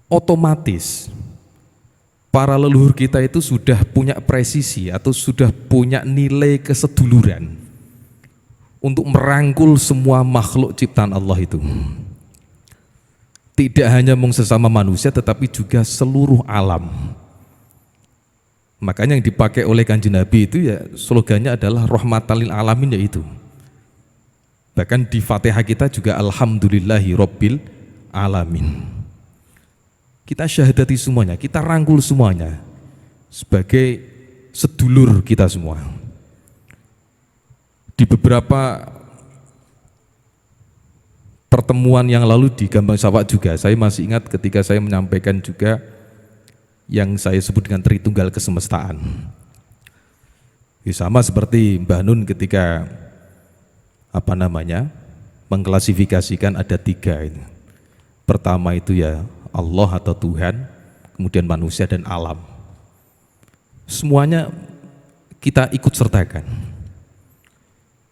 Otomatis para leluhur kita itu sudah punya presisi atau sudah punya nilai keseduluran untuk merangkul semua makhluk ciptaan Allah itu. Tidak hanya sesama manusia tetapi juga seluruh alam. Makanya yang dipakai oleh Kanjeng Nabi itu ya slogannya adalah rahmatan lil alamin, yaitu. Bahkan di Fatihah kita juga alhamdulillahi rabbil alamin. Kita syahadati semuanya, kita rangkul semuanya sebagai sedulur kita semua. Di beberapa pertemuan yang lalu di Gambang Sawak juga, saya masih ingat ketika saya menyampaikan juga yang saya sebut dengan Tritunggal Kesemestaan. Ya, sama seperti Mbah Nun ketika mengklasifikasikan ada 3 itu. Pertama itu ya Allah atau Tuhan, kemudian manusia dan alam. Semuanya kita ikut sertakan.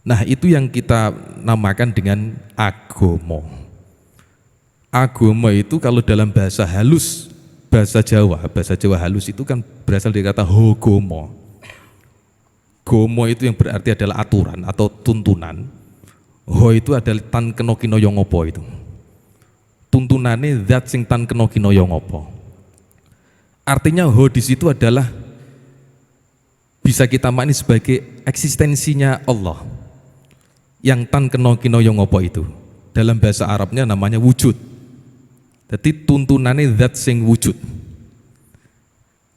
Nah, itu yang kita namakan dengan agama. Agama itu kalau dalam bahasa halus, bahasa Jawa halus itu kan berasal dari kata hogomo. Gomo itu yang berarti adalah aturan atau tuntunan. Ho itu adalah tan kena kina yo ngopo itu. Tuntunane zat sing tan kena kina yo ngopo. Artinya ho di situ adalah bisa kita maknai sebagai eksistensinya Allah. Yang tan kena kina yo ngopo itu. Dalam bahasa Arabnya namanya wujud. Jadi tuntunane zat sing wujud.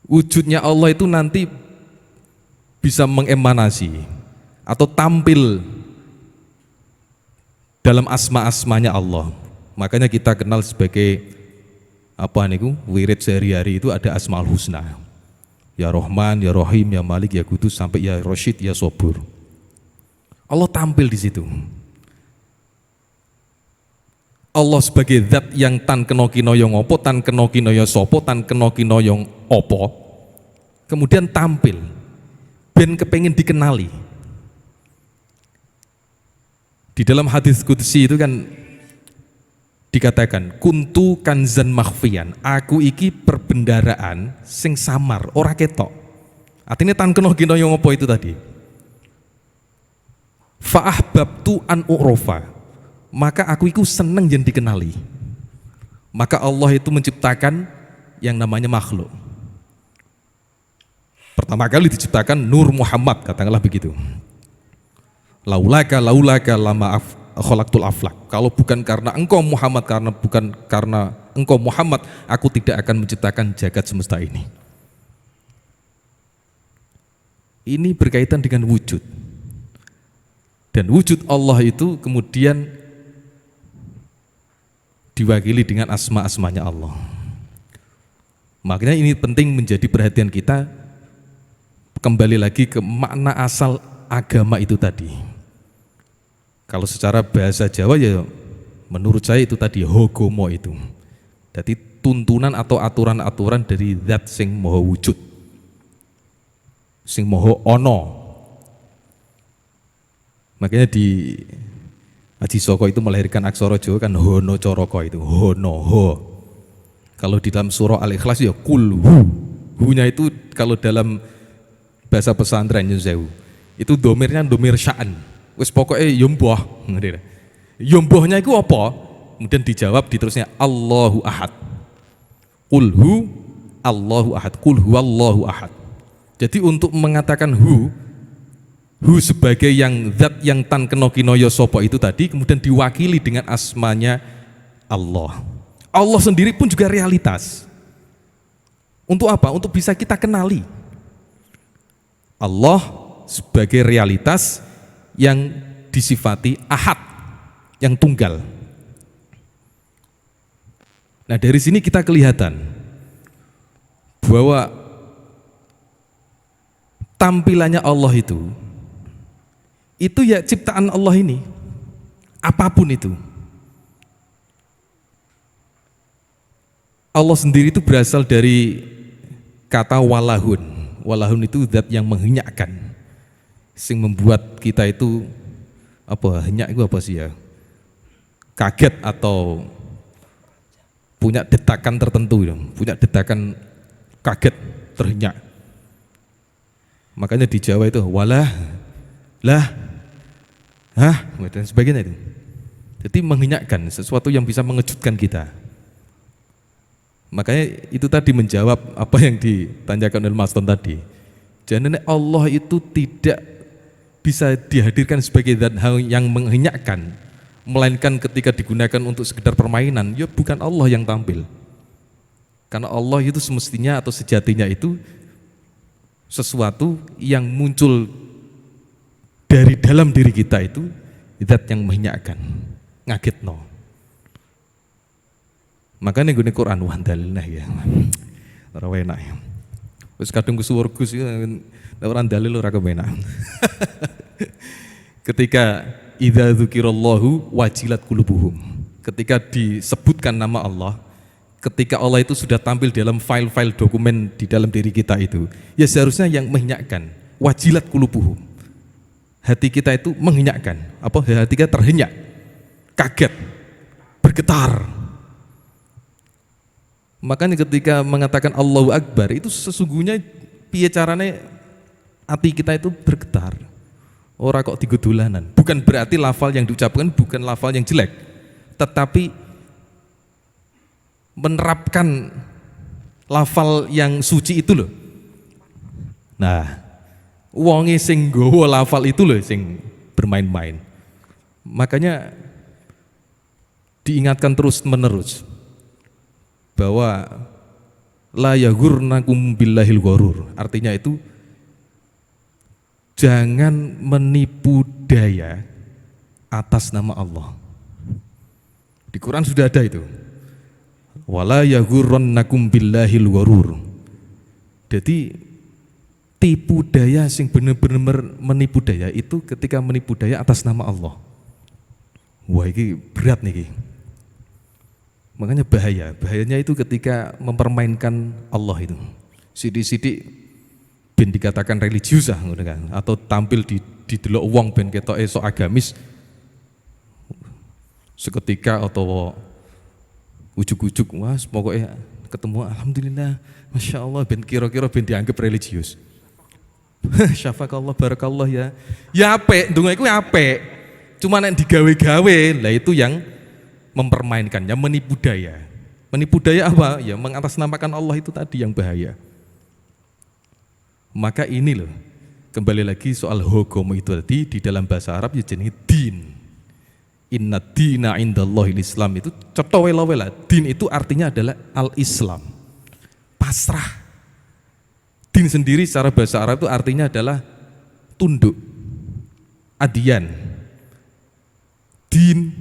Wujudnya Allah itu nanti bisa mengemanasi atau tampil dalam asma-asmanya Allah. Makanya kita kenal sebagai apa niku? Wirid sehari-hari itu ada Asmaul Husna. Ya Rahman, Ya Rahim, Ya Malik, Ya Qudus sampai Ya Rasyid, Ya Sabur. Allah tampil di situ. Allah sebagai zat yang tan kena kina yang opo, tan kena kina yang sopo, tan kena kina yang opo, kemudian tampil ben kepengin dikenali. Di dalam hadis qudsi itu kan dikatakan kuntu kanzan makhfiyan, aku iki perbendaraan sing samar ora ketok. Artinya tan kena kina yang opo itu tadi. Fa ahbabtu an u'rofa, maka aku itu seneng yang dikenali. Maka Allah itu menciptakan yang namanya makhluk. Pertama kali diciptakan Nur Muhammad, katakanlah begitu. Laulaka lama khalaqtul aflak. Kalau bukan karena engkau Muhammad, bukan karena engkau Muhammad, aku tidak akan menciptakan jagat semesta ini. Ini berkaitan dengan wujud. Dan wujud Allah itu kemudian diwakili dengan asma-asmanya Allah. Makanya ini penting menjadi perhatian kita, kembali lagi ke makna asal agama itu tadi. Kalau secara bahasa Jawa ya menurut saya itu tadi hogomo itu. Jadi tuntunan atau aturan-aturan dari zat sing maha wujud, sing maha ono. Makanya di Haji Soko itu melahirkan aksara Jawa kan hono coroko itu, hono ho. Kalau di dalam surah Al-Ikhlas ya kul hu. Hu-nya itu kalau dalam bahasa pesantren itu domirnya domir sya'an. Wis pokoknya yomboh. Yombohnya itu apa? Kemudian dijawab diterusnya Allahu Ahad. Kul hu Allahu Ahad. Kul hu Allahu Ahad. Jadi untuk mengatakan hu sebagai yang zat yang tan kena kinoyo sopo itu tadi kemudian diwakili dengan asmanya Allah. Allah sendiri pun juga realitas. Untuk apa? Untuk bisa kita kenali. Allah sebagai realitas yang disifati ahad, yang tunggal. Nah dari sini kita kelihatan bahwa tampilannya Allah itu ya ciptaan Allah ini, apapun itu. Allah sendiri itu berasal dari kata walahun. Walahun itu zat yang menghenyakkan, sing membuat kita itu apa? Henyak itu apa sih ya? Kaget atau punya detakan tertentu, punya detakan kaget, terhenyak. Makanya di Jawa itu walah, lah, hah, dan sebagainya itu. Jadi menghenyakkan, sesuatu yang bisa mengejutkan kita. Makanya itu tadi menjawab apa yang ditanyakan oleh Mas Ton tadi. Jadi Allah itu tidak bisa dihadirkan sebagai zat yang menghenyakkan, melainkan ketika digunakan untuk sekedar permainan, ya bukan Allah yang tampil. Karena Allah itu semestinya atau sejatinya itu sesuatu yang muncul dari dalam diri kita itu zat yang menghenyakkan, ngagetno. Makanya gue Quran wandalillah ya, orang enak ya. Terus kadang kesuwargus ya, orang dalil orang kemenak. Ketika idza dzukirallahu wajilat qulubuhum. Ketika disebutkan nama Allah, ketika Allah itu sudah tampil dalam file-file dokumen di dalam diri kita itu, ya seharusnya yang menghenyakkan, wajilat qulubuhum. Hati kita itu menghenyakkan, hati kita terhenyak, kaget, bergetar. Makanya ketika mengatakan Allahu Akbar itu sesungguhnya piye carane hati kita itu bergetar. Ora kok digedulanan. Bukan berarti lafal yang diucapkan bukan lafal yang jelek, tetapi menerapkan lafal yang suci itu loh. Nah, wonge sing nggawa lafal itu loh sing bermain-main. Makanya diingatkan terus menerus bahwa la yaghurnakum billahil ghurur. Artinya itu jangan menipu daya atas nama Allah. Di Quran sudah ada itu. Wala yaghurrannakum billahil ghurur. Jadi tipu daya sing bener-bener menipu daya itu ketika menipu daya atas nama Allah. Wah, ini berat nih. Makanya bahayanya itu ketika mempermainkan Allah itu. Sidik-sidik ben dikatakan religius kan, atau tampil di delok wong ben ketoke sok agamis seketika atau ujuk-ujuk mas pokoknya ketemu alhamdulillah masya Allah ben kira-kira ben dianggap religius. Syafakallah barakallah ya apik ndonga iku apik, cuma nek digawe-gawe lah itu yang mempermainkannya, menipu daya. Menipu daya apa? Ya mengatasnamakan Allah itu tadi yang bahaya. Maka ini loh, kembali lagi soal hukum itu tadi di dalam bahasa Arab ya jenis din. Inna dina indallahil Islam itu cetowela-wela. Din itu artinya adalah al-Islam, pasrah. Din sendiri secara bahasa Arab itu artinya adalah tunduk, adian. Din,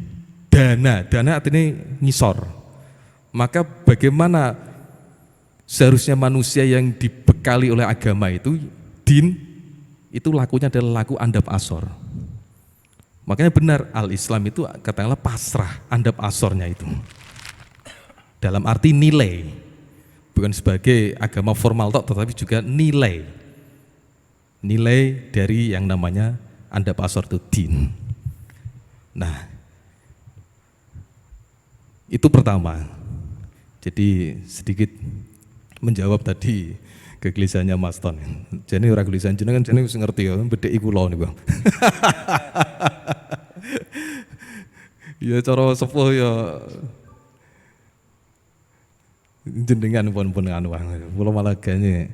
dana artinya ngisor. Maka bagaimana seharusnya manusia yang dibekali oleh agama itu, din itu lakunya adalah laku andap asor. Makanya benar al-Islam itu katakanlah pasrah, andap asornya itu dalam arti nilai, bukan sebagai agama formal tok, tetapi juga nilai dari yang namanya andap asor itu din. Nah, itu pertama. Jadi sedikit menjawab tadi kegelisahannya Mas Ton. Jadi ora gelisahan jenengan jenenge wis ngerti ya, bedheki kula niku. Ya cara sepuh ya jenengan pun anu kula malah gane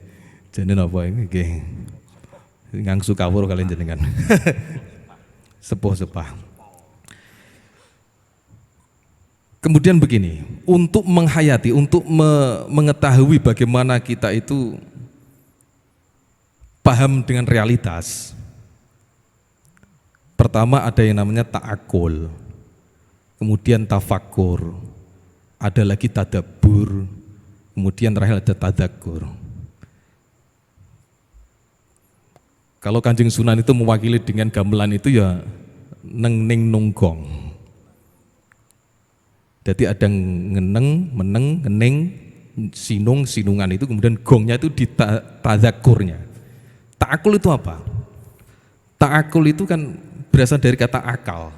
jenengan apa iki nggih ngangsu kawur kalian jenengan. Sepuh-sepah. Kemudian begini, untuk menghayati, untuk mengetahui bagaimana kita itu paham dengan realitas. Pertama ada yang namanya ta'akul, kemudian tafakur, ada lagi tadabbur, kemudian terakhir ada tadzakur. Kalau Kanjeng Sunan itu mewakili dengan gamelan itu ya neng ning nunggong. Jadi ada ngeneng, meneng, ngening, sinung, sinungan itu kemudian gongnya itu di tadzakurnya. Ta'akul itu apa? Ta'akul itu kan berasal dari kata akal.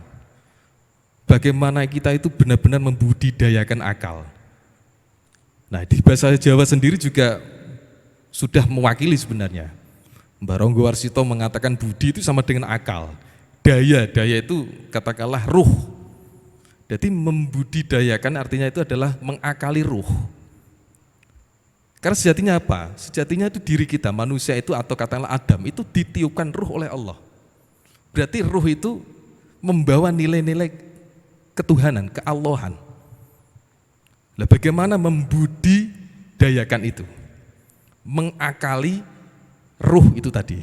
Bagaimana kita itu benar-benar membudidayakan akal. Nah, di bahasa Jawa sendiri juga sudah mewakili sebenarnya. Mbah Ronggo Warsito mengatakan budi itu sama dengan akal. Daya itu katakanlah ruh. Jadi membudidayakan artinya itu adalah mengakali ruh. Karena sejatinya apa? Sejatinya itu diri kita, manusia itu atau katakanlah Adam itu ditiupkan ruh oleh Allah. Berarti ruh itu membawa nilai-nilai ketuhanan, keallahan. Lah bagaimana membudidayakan itu? Mengakali ruh itu tadi.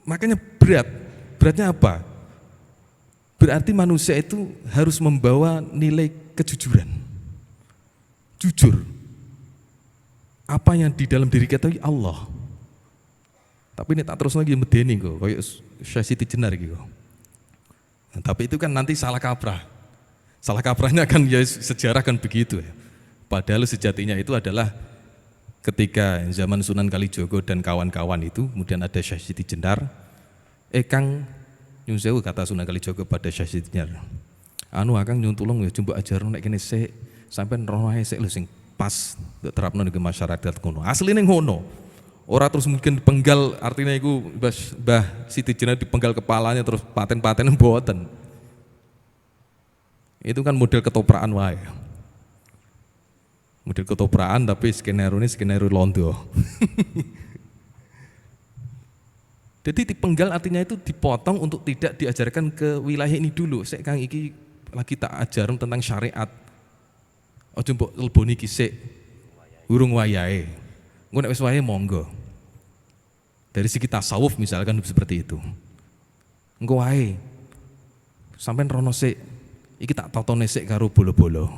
Makanya beratnya apa? Berarti manusia itu harus membawa nilai kejujuran. Jujur. Apa yang di dalam diri kita Allah. Tapi ini tak terus lagi medeni kok, kayak Syekh Siti Jenar gitu. Nah, tapi itu kan nanti salah kaprah. Salah kaprahnya kan ya sejarah kan begitu ya. Padahal sejatinya itu adalah ketika zaman Sunan Kalijogo dan kawan-kawan itu, kemudian ada Syekh Siti Jenar. Kang nyun sewu kata Sunan Kalijogo pada Syekh Siti Jenar. Anu akang nyun tulung ya coba ajaran nek kene sik sampean rono ae sik lho sing pas terapno ning masyarakat ngono. Asline ngono. Ora terus mungkin penggal artinya itu Mbah Siti Jenar dipenggal kepalanya terus paten-paten mboten. Itu kan model ketopraan wae. Model ketopraan tapi skenario ini skenario londo. Jadi dipenggal artinya itu dipotong untuk tidak diajarkan ke wilayah ini dulu. Sik Kang iki lagi tak ajaran tentang syariat. Ojo mbok leboni iki sik. Urung wayahe. Engko nek wis wayahe monggo. Dari segi tasawuf misalkan seperti itu. Engko wae. Sampeyan rono sik. Iki tak totone sik karo bolo-bolo.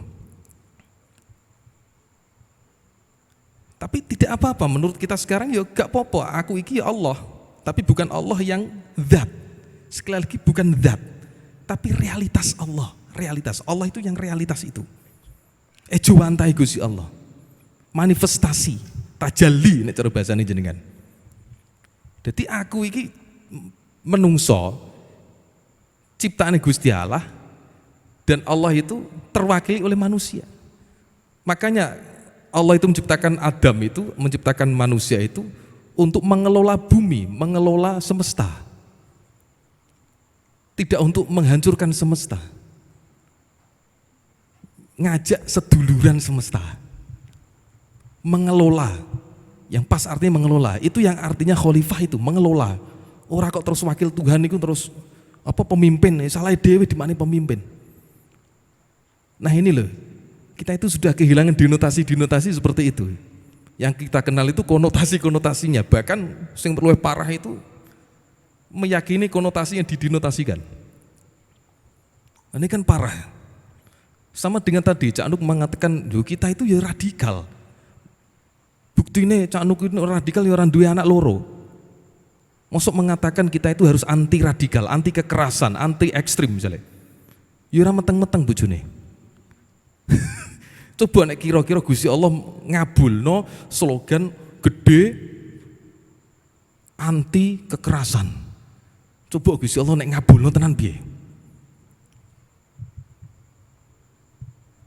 Tapi tidak apa-apa menurut kita sekarang ya gak apa-apa. Aku iki ya Allah, tapi bukan Allah yang zat. Sekali lagi bukan zat, tapi realitas Allah. Realitas Allah itu yang realitas itu. Juwantai Gusti Allah. Manifestasi, tajalli nek cara bahasane jenengan. Jadi aku iki menungso ciptaane Gusti Allah dan Allah itu terwakili oleh manusia. Makanya Allah itu menciptakan Adam itu, menciptakan manusia itu untuk mengelola bumi, mengelola semesta. Tidak untuk menghancurkan semesta. Ngajak seduluran semesta. Mengelola. Yang pas artinya mengelola, itu yang artinya khalifah itu, mengelola. Ora kok terus wakil Tuhan itu terus apa pemimpin, salah dewe di mana pemimpin. Nah ini loh, kita itu sudah kehilangan dinotasi seperti itu. Yang kita kenal itu konotasinya, bahkan yang perlu parah itu meyakini konotasi yang didinotasikan. Ini kan parah. Sama dengan tadi Cak Nuk mengatakan, kita itu ya radikal. Bukti ini Cak Nuk itu radikal ya orang dua anak loro. Maksud mengatakan kita itu harus anti radikal, anti kekerasan, anti ekstrim misalnya. Ya ora meteng-meteng bojone. Coba nek kira-kira Gusti Allah ngabulno slogan gede anti kekerasan. Coba Gusti Allah nek ngabulno tenan piye?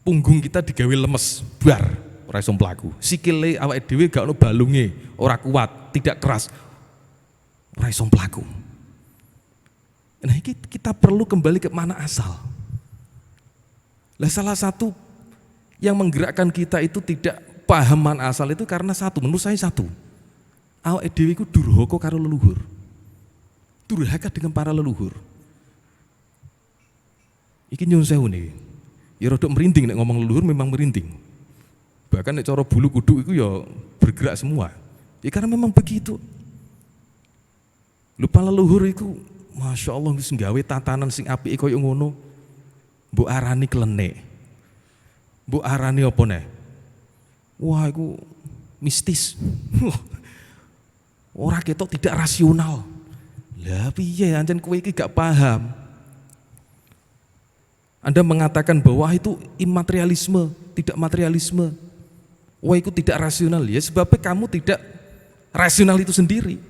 Punggung kita digawe lemes, bar, ora iso mlaku. Sikile awake dhewe gak ono balunge, ora kuat, tidak keras. Ora iso mlaku. Nah, ini kita perlu kembali ke mana asal. Lah salah satu yang menggerakkan kita itu tidak paham mana asal itu karena satu, menurut saya satu. Awake dhewe iku durhaka karo leluhur. Durhaka dengan para leluhur. Iki nyun sewu nih. Ya rodok merinding nek ngomong leluhur memang merinding. Bahkan nek cara bulu kuduk itu ya bergerak semua. Ya karena memang begitu. Lupa leluhur itu, masya Allah wis nggawe tatanan sing apike koyo ngono. Mbok arani klenik. Mbok arani apa neh? Wah, iku mistis. Ora ketok tidak rasional. Lah piye ancen kowe iki gak paham. Anda mengatakan bahwa itu imaterialisme, tidak materialisme. Wah, itu tidak rasional ya, sebabnya kamu tidak rasional itu sendiri.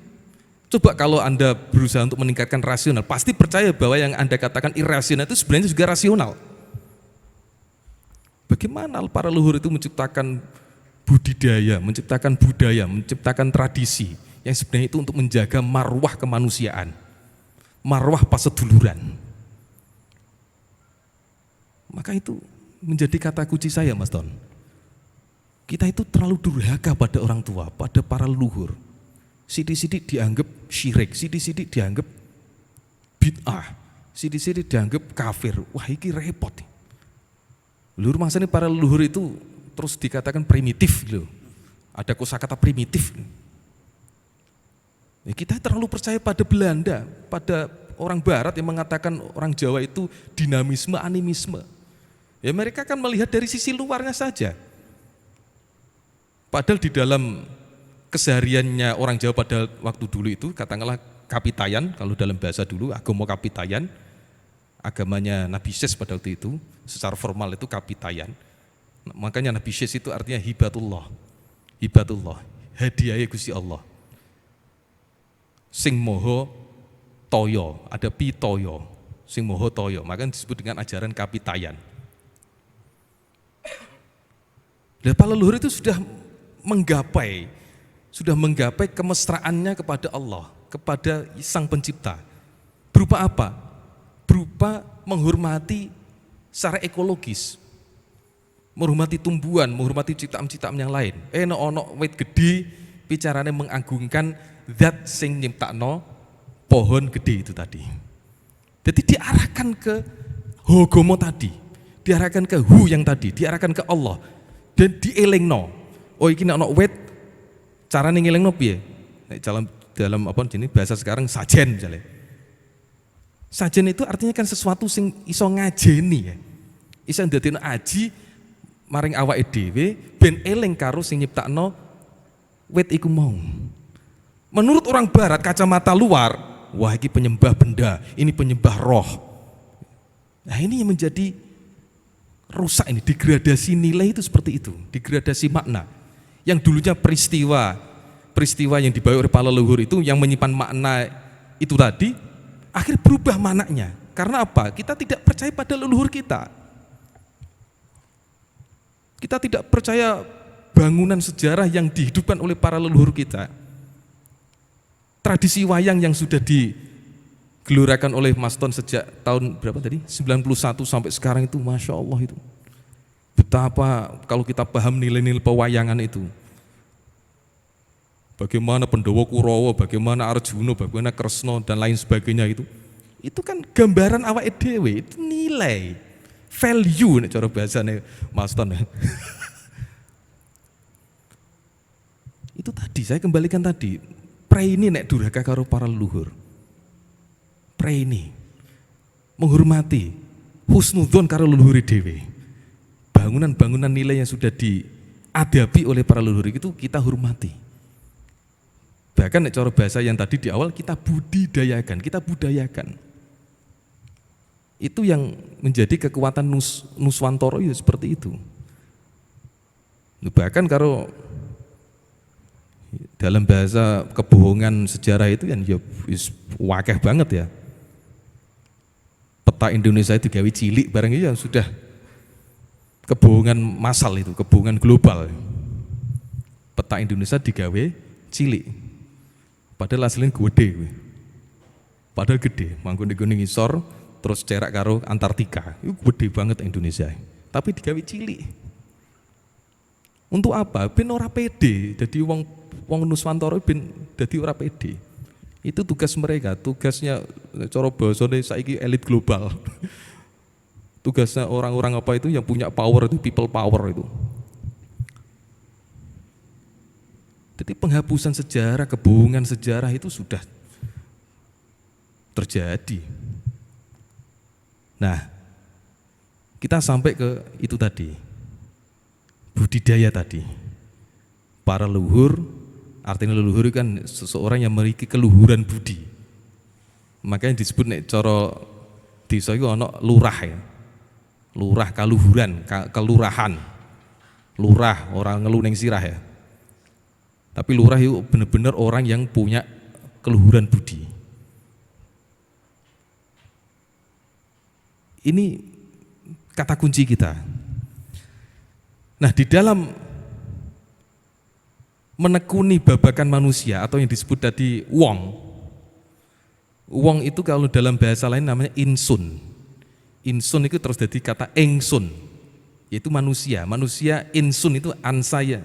Coba kalau Anda berusaha untuk meningkatkan rasional, pasti percaya bahwa yang Anda katakan irasional itu sebenarnya juga rasional. Bagaimana para leluhur itu menciptakan budidaya, menciptakan budaya, menciptakan tradisi yang sebenarnya itu untuk menjaga marwah kemanusiaan, marwah paseduluran. Maka itu menjadi kata kunci saya, Mas Ton. Kita itu terlalu durhaka pada orang tua, pada para leluhur. Sidik-sidik dianggap syirik, sidik-sidik dianggap bid'ah, sidik-sidik dianggap kafir. Wah, ini repot. Leluhur maksudnya para leluhur itu terus dikatakan primitif loh. Ada kosakata primitif. Ya, kita terlalu percaya pada Belanda, pada orang Barat yang mengatakan orang Jawa itu dinamisme, animisme. Ya mereka kan melihat dari sisi luarnya saja. Padahal di dalam kesehariannya orang Jawa pada waktu dulu itu, katakanlah kapitayan, kalau dalam bahasa dulu agama kapitayan, agamanya Nabi Syekh pada waktu itu, secara formal itu kapitayan. Makanya Nabi Syekh itu artinya hibatullah, hadiah Gusti Allah. Sing moho toyo, ada pitoyo, sing moho toyo, maka disebut dengan ajaran kapitayan. Dan para leluhur itu sudah menggapai kemesraannya kepada Allah, kepada Sang Pencipta. Berupa apa? Berupa menghormati secara ekologis, menghormati tumbuhan, menghormati ciptaan-ciptaan yang lain. Ono wit gede, bicaranya mengagungkan zat sing nyiptakno pohon gede itu tadi. Jadi diarahkan ke hogomo tadi, diarahkan ke hu yang tadi, diarahkan ke Allah, dan dielingno. Oh iki nek ono wit, carane ngelingno piye? Nek dalam apa jenis bahasa sekarang sajen misalnya. Sajen itu artinya kan sesuatu sing iso ngajeni ya. Iso ndadekno aji maring awake dhewe ben eling karo sing nyiptakno wit iku mau. Menurut orang barat kacamata luar, wah ini penyembah benda, ini penyembah roh. Nah ini yang menjadi rusak ini, degradasi nilai itu seperti itu, degradasi makna. Yang dulunya peristiwa yang dibawa oleh para leluhur itu yang menyimpan makna itu tadi, akhir berubah maknanya. Karena apa? Kita tidak percaya pada leluhur kita. Kita tidak percaya bangunan sejarah yang dihidupkan oleh para leluhur kita. Tradisi wayang yang sudah digelurakan oleh Mas Ton sejak tahun berapa tadi? 91 sampai sekarang itu Masya Allah itu. Betapa kalau kita paham nilai-nilai pewayangan itu. Bagaimana Pandhawa Kurawa, bagaimana Arjuna, bagaimana Kresna dan lain sebagainya itu. Itu kan gambaran awake dhewe, itu nilai, value nek cara bahasane Mas Ton. Itu tadi saya kembalikan tadi. Ini nek durhaka karo para leluhur. Ini menghormati husnudzon karo leluhur dhewe. Bangunan-bangunan nilai yang sudah diadapi oleh para leluhur itu kita hormati. Bahkan nek cara bahasa yang tadi di awal kita budayakan. Itu yang menjadi kekuatan Nuswantoro ya seperti itu. Bahkan karo dalam bahasa kebohongan sejarah itu kan ya wakeh banget ya. Peta Indonesia itu gawe cilik barang itu ya sudah kebohongan massal itu, kebohongan global. Peta Indonesia digawe cilik. Padahal aslinya gede. Padahal gede, manggon di gunung ngisor terus cerak karo Antartika. Itu gede banget Indonesia. Tapi digawe cilik. Untuk apa? Ben ora pede. Jadi wong Nuswantoro ben dadi ora pede. Itu tugas mereka, tugasnya cara bahasane saiki elit global. Tugasnya orang-orang apa itu yang punya power itu people power itu. Jadi penghapusan sejarah, kebohongan sejarah itu sudah terjadi. Nah, kita sampai ke itu tadi. Budidaya tadi. Para leluhur, artinya leluhur kan seseorang yang memiliki keluhuran budi. Makanya disebut nek cara desa iku ana lurah ya. Lurah kaluhuran, kelurahan. Lurah orang ngelu ning sirah ya. Tapi lurah itu benar-benar orang yang punya keluhuran budi. Ini kata kunci kita. Nah, di dalam menekuni babakan manusia atau yang disebut tadi wong. Wong itu kalau dalam bahasa lain namanya insun. Insun itu terus jadi kata engsun, yaitu manusia. Manusia insun itu ansaya.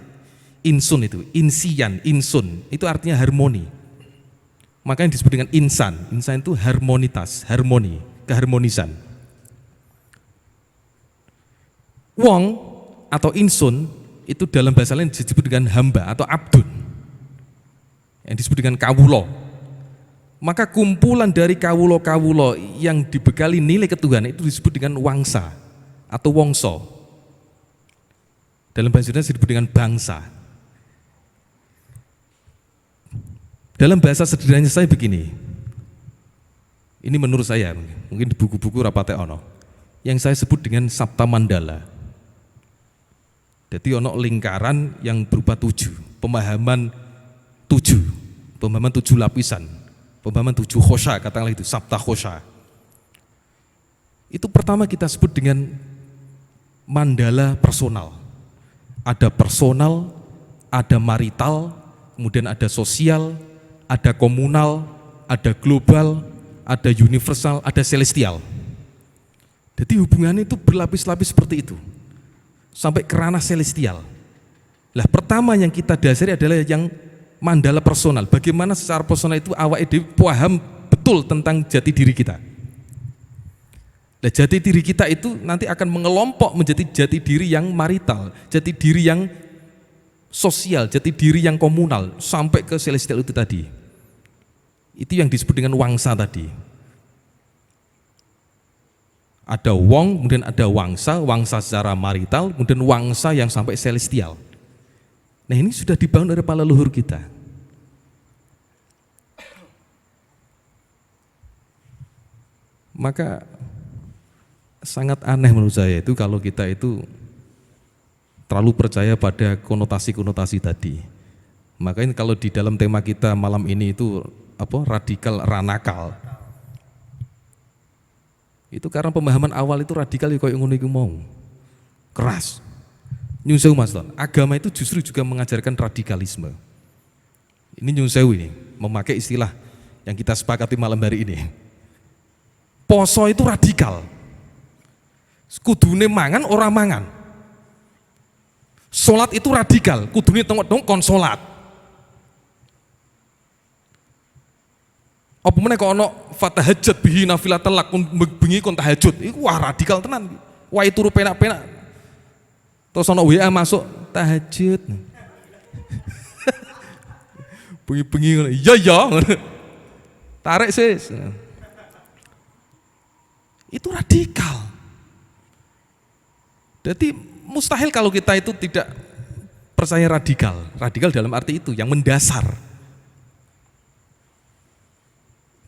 Insun itu, insian, insun, itu artinya harmoni. Makanya disebut dengan insan. Insan itu harmonitas, harmoni, keharmonisan. Wong atau insun itu dalam bahasa lain disebut dengan hamba atau abdun, yang disebut dengan kawulo. Maka kumpulan dari kawulo-kawulo yang dibekali nilai ketuhanan itu disebut dengan wangsa atau wongso. Dalam bahasa Indonesia disebut dengan bangsa. Dalam bahasa sederhananya saya begini, ini menurut saya, mungkin di buku-buku rapate ono, yang saya sebut dengan Sapta Mandala. Jadi ono lingkaran yang berupa 7, pemahaman 7 lapisan, pemahaman 7 khosya, katakanlah itu, Sapta khosya. Itu pertama kita sebut dengan mandala personal. Ada personal, ada marital, kemudian ada sosial, ada komunal, ada global, ada universal, ada celestial. Jadi hubungannya itu berlapis-lapis seperti itu, sampai ke ranah celestial. Lah pertama yang kita dasari adalah yang mandala personal. Bagaimana secara personal itu awak dhewe paham betul tentang jati diri kita. Nah, jati diri kita itu nanti akan mengelompok menjadi jati diri yang marital, jati diri yang sosial, jati diri yang komunal, sampai ke celestial itu tadi. Itu yang disebut dengan wangsa tadi. Ada wong, kemudian ada wangsa, wangsa secara marital, kemudian wangsa yang sampai celestial. Nah ini sudah dibangun oleh para leluhur kita. Maka sangat aneh menurut saya itu kalau kita itu terlalu percaya pada konotasi-konotasi tadi. Makanya kalau di dalam tema kita malam ini itu radikal ranakal. Itu karena pemahaman awal itu radikal ya kayak ngono iku mau. Keras. Nyun sewu Mas Ton, agama itu justru juga mengajarkan radikalisme. Ini nyun sewu ini, memakai istilah yang kita sepakati malam hari ini. Poso itu radikal. Kudune mangan ora mangan. Salat itu radikal, kudune tengok-tengok kon salat. Apa meneh kok ana fatahajjat bihi nafilatan lakun bengi kon tahajud. Iku wah radikal tenan. Wah turu penak-penak. Terus ana WA masuk tahajud. Bengi-bengi ngono. Iya ya. Tarik sis. Itu radikal. Jadi mustahil kalau kita itu tidak percaya radikal. Radikal dalam arti itu yang mendasar.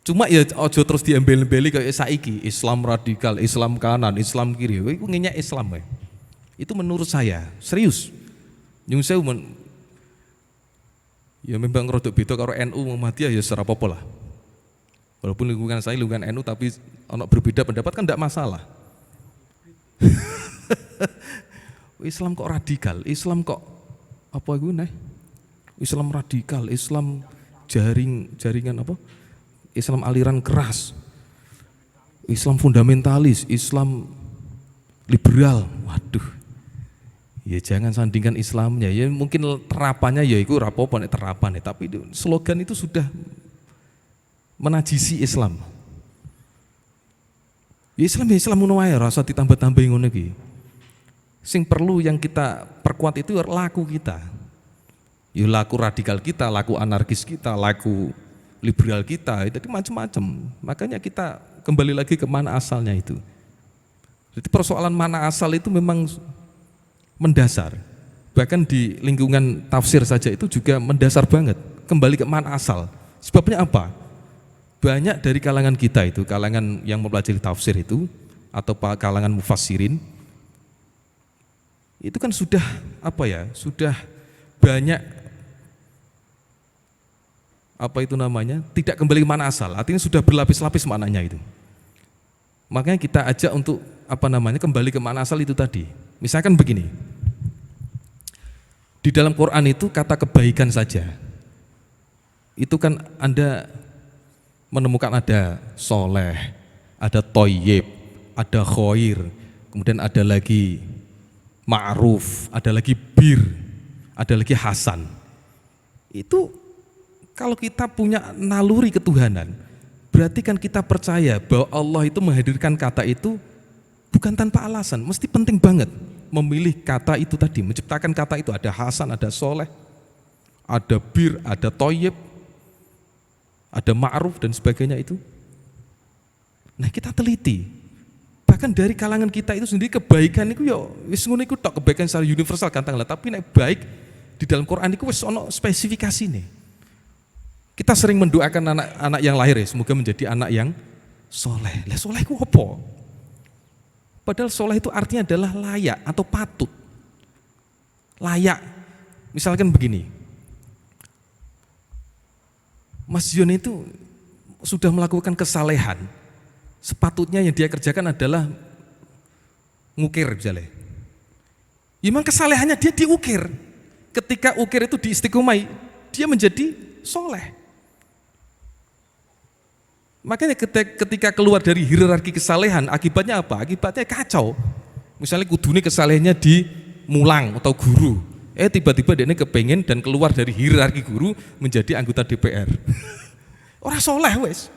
Cuma ya ojo terus diembel-embeli kayak saiki Islam radikal, Islam kanan, Islam kiri. Iku ngenyek Islam ya. Itu menurut saya serius. Nyung sewu ya memang rodok beda karo NU Muhammadiyah ya ora apa-apa lah. Walaupun lingkungan saya lingkungan NU tapi ono berbeda pendapat kan tidak masalah. Islam kok radikal, Islam kok apa iku neh? Islam radikal, Islam jaringan apa? Islam aliran keras, Islam fundamentalis, Islam liberal. Waduh, ya jangan sandingkan Islamnya. Ya mungkin terapannya ya itu rapopo nek terapan ya, tapi slogan itu sudah menajisi Islam. Ya Islam ngono wae, rasa ditambah-tambahi ngono iki. Sing perlu yang kita perkuat itu laku kita. Ya laku radikal kita, laku anarkis kita, laku liberal kita, jadi macam-macam. Makanya kita kembali lagi ke mana asalnya itu. Jadi persoalan mana asal itu memang mendasar. Bahkan di lingkungan tafsir saja itu juga mendasar banget. Kembali ke mana asal. Sebabnya apa? Banyak dari kalangan kita itu, kalangan yang mempelajari tafsir itu, atau kalangan mufassirin, itu kan sudah sudah banyak tidak kembali ke mana asal, artinya sudah berlapis-lapis maknanya itu. Makanya kita ajak untuk kembali ke mana asal itu tadi. Misalkan begini, di dalam Quran itu kata kebaikan saja, itu kan Anda menemukan ada soleh, ada toyib, ada khoir, kemudian ada lagi ma'ruf, ada lagi bir, ada lagi hasan. Itu kalau kita punya naluri ketuhanan, berarti kan kita percaya bahwa Allah itu menghadirkan kata itu bukan tanpa alasan, mesti penting banget memilih kata itu tadi, menciptakan kata itu. Ada hasan, ada soleh, ada bir, ada toyib, ada ma'ruf dan sebagainya itu. Nah kita teliti, bahkan dari kalangan kita itu sendiri kebaikan itu ya wis ngono iku tok, kebaikan secara universal katakanlah, tapi nek baik di dalam Quran itu wis ono spesifikasi nih. Kita sering mendoakan anak-anak yang lahir ya, semoga menjadi anak yang soleh. Lah soleh itu apa? Padahal soleh itu artinya adalah layak atau patut. Layak. Misalkan begini, Mas Yon itu sudah melakukan kesalehan, sepatutnya yang dia kerjakan adalah ngukir misalnya. Ya memang kesalehannya dia diukir. Ketika ukir itu diistiqomai, dia menjadi soleh. Makanya ketika keluar dari hierarki kesalehan, akibatnya apa? Akibatnya kacau. Misalnya kudune kesalehannya di mulang atau guru. Tiba-tiba dia kepengen dan keluar dari hierarki guru menjadi anggota DPR. Orang soleh wes.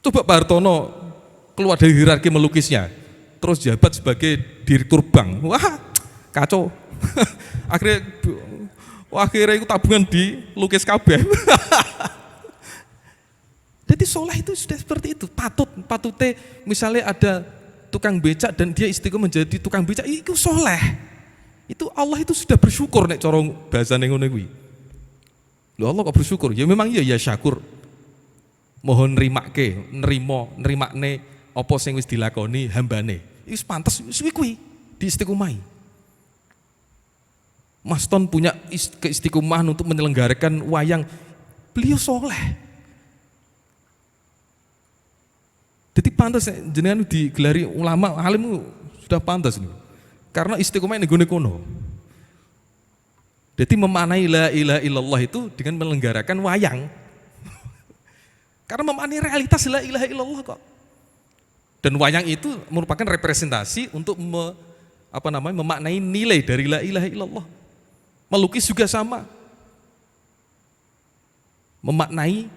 Coba Pak Hartono keluar dari hierarki melukisnya, terus jabat sebagai direktur bank. Wah, kacau. akhirnya itu tabungan di lukis kabeh. Jadi soleh itu sudah seperti itu, patutnya misalnya ada tukang becak dan dia istiqomah menjadi tukang becak, itu soleh. Itu Allah itu sudah bersyukur nek cara bahasane ngono kuwi. Lho Allah kok bersyukur? Ya memang iya ya syakur. Mohon nerimakne apa sing wis dilakoni hambane. Wis pantes wis kuwi diistiqomahi. Mas Ton punya keistiqomahan untuk menyelenggarakan wayang, beliau soleh. Jadi pantas jenengan digelari ulama alim sudah pantas nih. Karena istiqomah ini kono. Jadi memaknai la ilaha illallah itu dengan menyelenggarakan wayang. Karena memaknai realitas la ilaha illallah kok. Dan wayang itu merupakan representasi untuk memaknai nilai dari la ilaha illallah. Melukis juga sama. Memaknai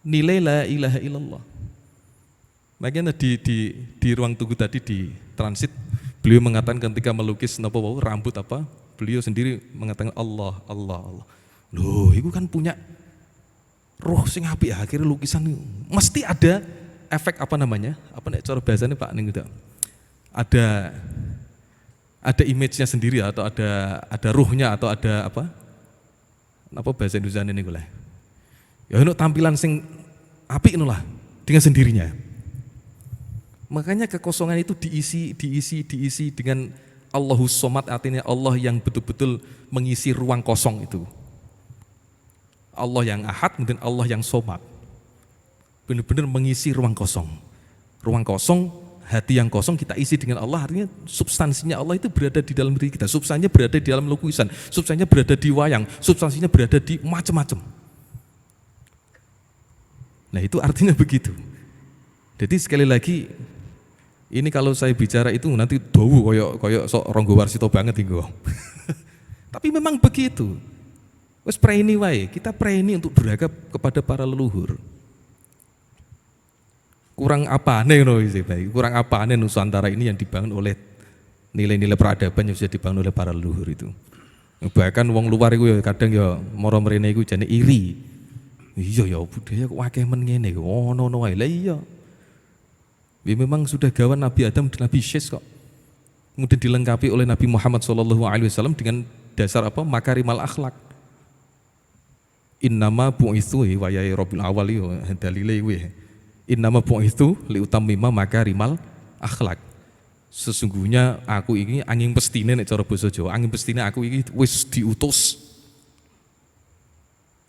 nilai la ilaha illallah. Makanya di ruang tunggu tadi di transit, beliau mengatakan ketika melukis rambut beliau sendiri mengatakan Allah. Loh, itu kan punya roh sing apik ya, akhirnya lukisan itu mesti ada efek cara bahasanya Pak ning gitu. Ada image-nya sendiri atau ada ruhnya atau ada apa bahasa Indonesia ini gue lah. Ya untuk tampilan sing apik itulah dengan sendirinya. Makanya kekosongan itu diisi dengan Allahus Somad, artinya Allah yang betul-betul mengisi ruang kosong itu. Allah yang Ahad, kemudian Allah yang Somad. Benar-benar mengisi ruang kosong. Ruang kosong, hati yang kosong kita isi dengan Allah, artinya substansinya Allah itu berada di dalam diri kita. Substansinya berada di dalam lukisan, substansinya berada di wayang, substansinya berada di macam-macam. Nah itu artinya begitu. Jadi sekali lagi, ini kalau saya bicara itu nanti dowu koyok sok Ronggo Warsito banget iku. Tapi memang begitu. Wes preni wae, kita preni untuk beradab kepada para leluhur. Kurang apane ngono iki, kurang apane Nusantara ini yang dibangun oleh nilai-nilai peradaban yang sudah dibangun oleh para leluhur itu. Bahkan wong luar iku ya kadang ya mara mrene iku jane iri. Iya ya budaya kok akeh men ngene, ono wae. Lah iya. Ya memang sudah gawan Nabi Adam dan Nabi Syes kok. Kemudian dilengkapi oleh Nabi Muhammad SAW dengan dasar makarimal akhlak. Innama bu'ithu wa ya Rabbil awali dalile kuwi. Innama bu'ithu li utammima makarimal akhlak. Sesungguhnya aku ini angin pestine nek cara basa Jawa, angin pestine aku ini wis diutus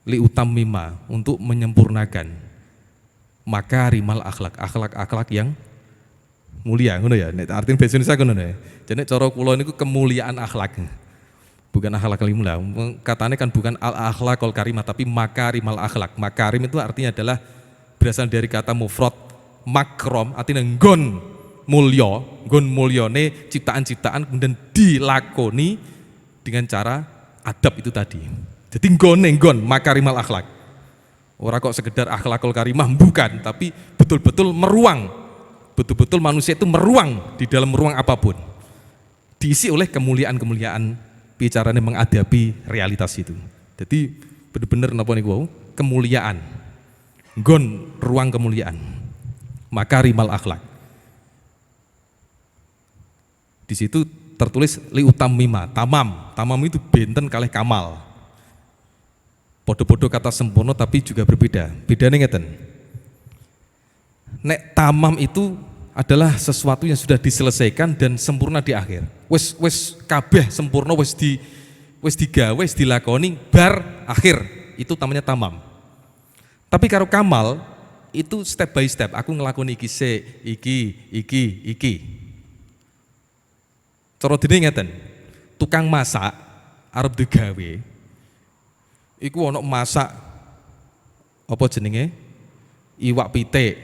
li utammima untuk menyempurnakan makarimal akhlak yang mulia ngono ya. Nek artine basa Indonesia ngono ya. Jadi cara kula niku kemuliaan akhlak. Bukan akhlak kalimah. Katanya kan bukan al-akhlaqul karimah tapi makarimal akhlak. Makarim itu artinya adalah berasal dari kata mufrad makrom, artinya nggon mulyane ciptaan-ciptaan kemudian dilakoni dengan cara adab itu tadi. Jadi nggon makarimal akhlak. Orang kok sekedar akhlakul karimah, bukan, tapi betul-betul meruang, betul-betul manusia itu meruang di dalam ruang apapun, diisi oleh kemuliaan-kemuliaan, bicaranya menghadapi realitas itu. Jadi benar-benar napa niku kemuliaan, gon ruang kemuliaan, makarimal akhlak. Di situ tertulis li utammima, tamam itu benten kalih kamal. Podo-podo kata sempurna tapi juga berbeda. Bedanya ngeten. Nek tamam itu adalah sesuatu yang sudah diselesaikan dan sempurna di akhir. Wes kabeh sempurna, wes digawe, wes dilakoni bar akhir. Itu namanya tamam. Tapi karo kamal itu step by step. Aku ngelakoni iki se, iki. Cara dene ngeten. Tukang masak arep digawe. Iku ono masak apa jenenge? Iwak pitik,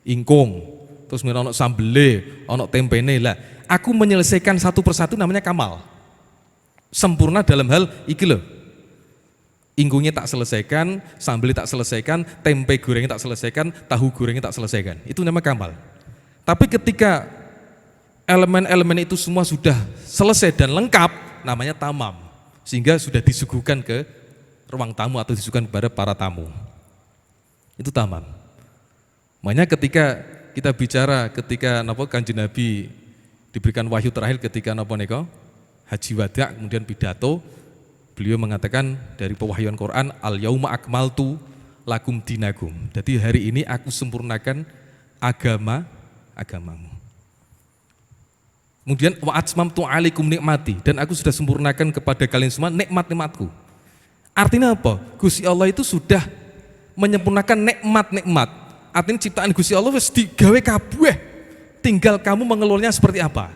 ingkung, terus ono sambele, ono tempene lah. Aku menyelesaikan satu persatu namanya kamal. Sempurna dalam hal iki loh. Ingkungnya tak selesaikan, sambelnya tak selesaikan, tempe gorengnya tak selesaikan, tahu gorengnya tak selesaikan. Itu namanya kamal. Tapi ketika elemen-elemen itu semua sudah selesai dan lengkap, namanya tamam. Sehingga sudah disuguhkan ke ruang tamu atau disuguhkan kepada para tamu. Itu tamam. Makanya ketika kita bicara ketika Kanjeng Nabi diberikan wahyu terakhir ketika Haji Wada, kemudian pidato, beliau mengatakan dari pewahyuan Quran, al yauma akmaltu lakum dinakum. Jadi hari ini aku sempurnakan agamamu. Kemudian wa atmamtu alaikum nikmati, dan aku sudah sempurnakan kepada kalian semua nikmat-nikmatku. Artinya apa? Gusti Allah itu sudah menyempurnakan nikmat-nikmat. Artinya ciptaan Gusti Allah wis digawe kabeh. Tinggal kamu mengelolanya seperti apa.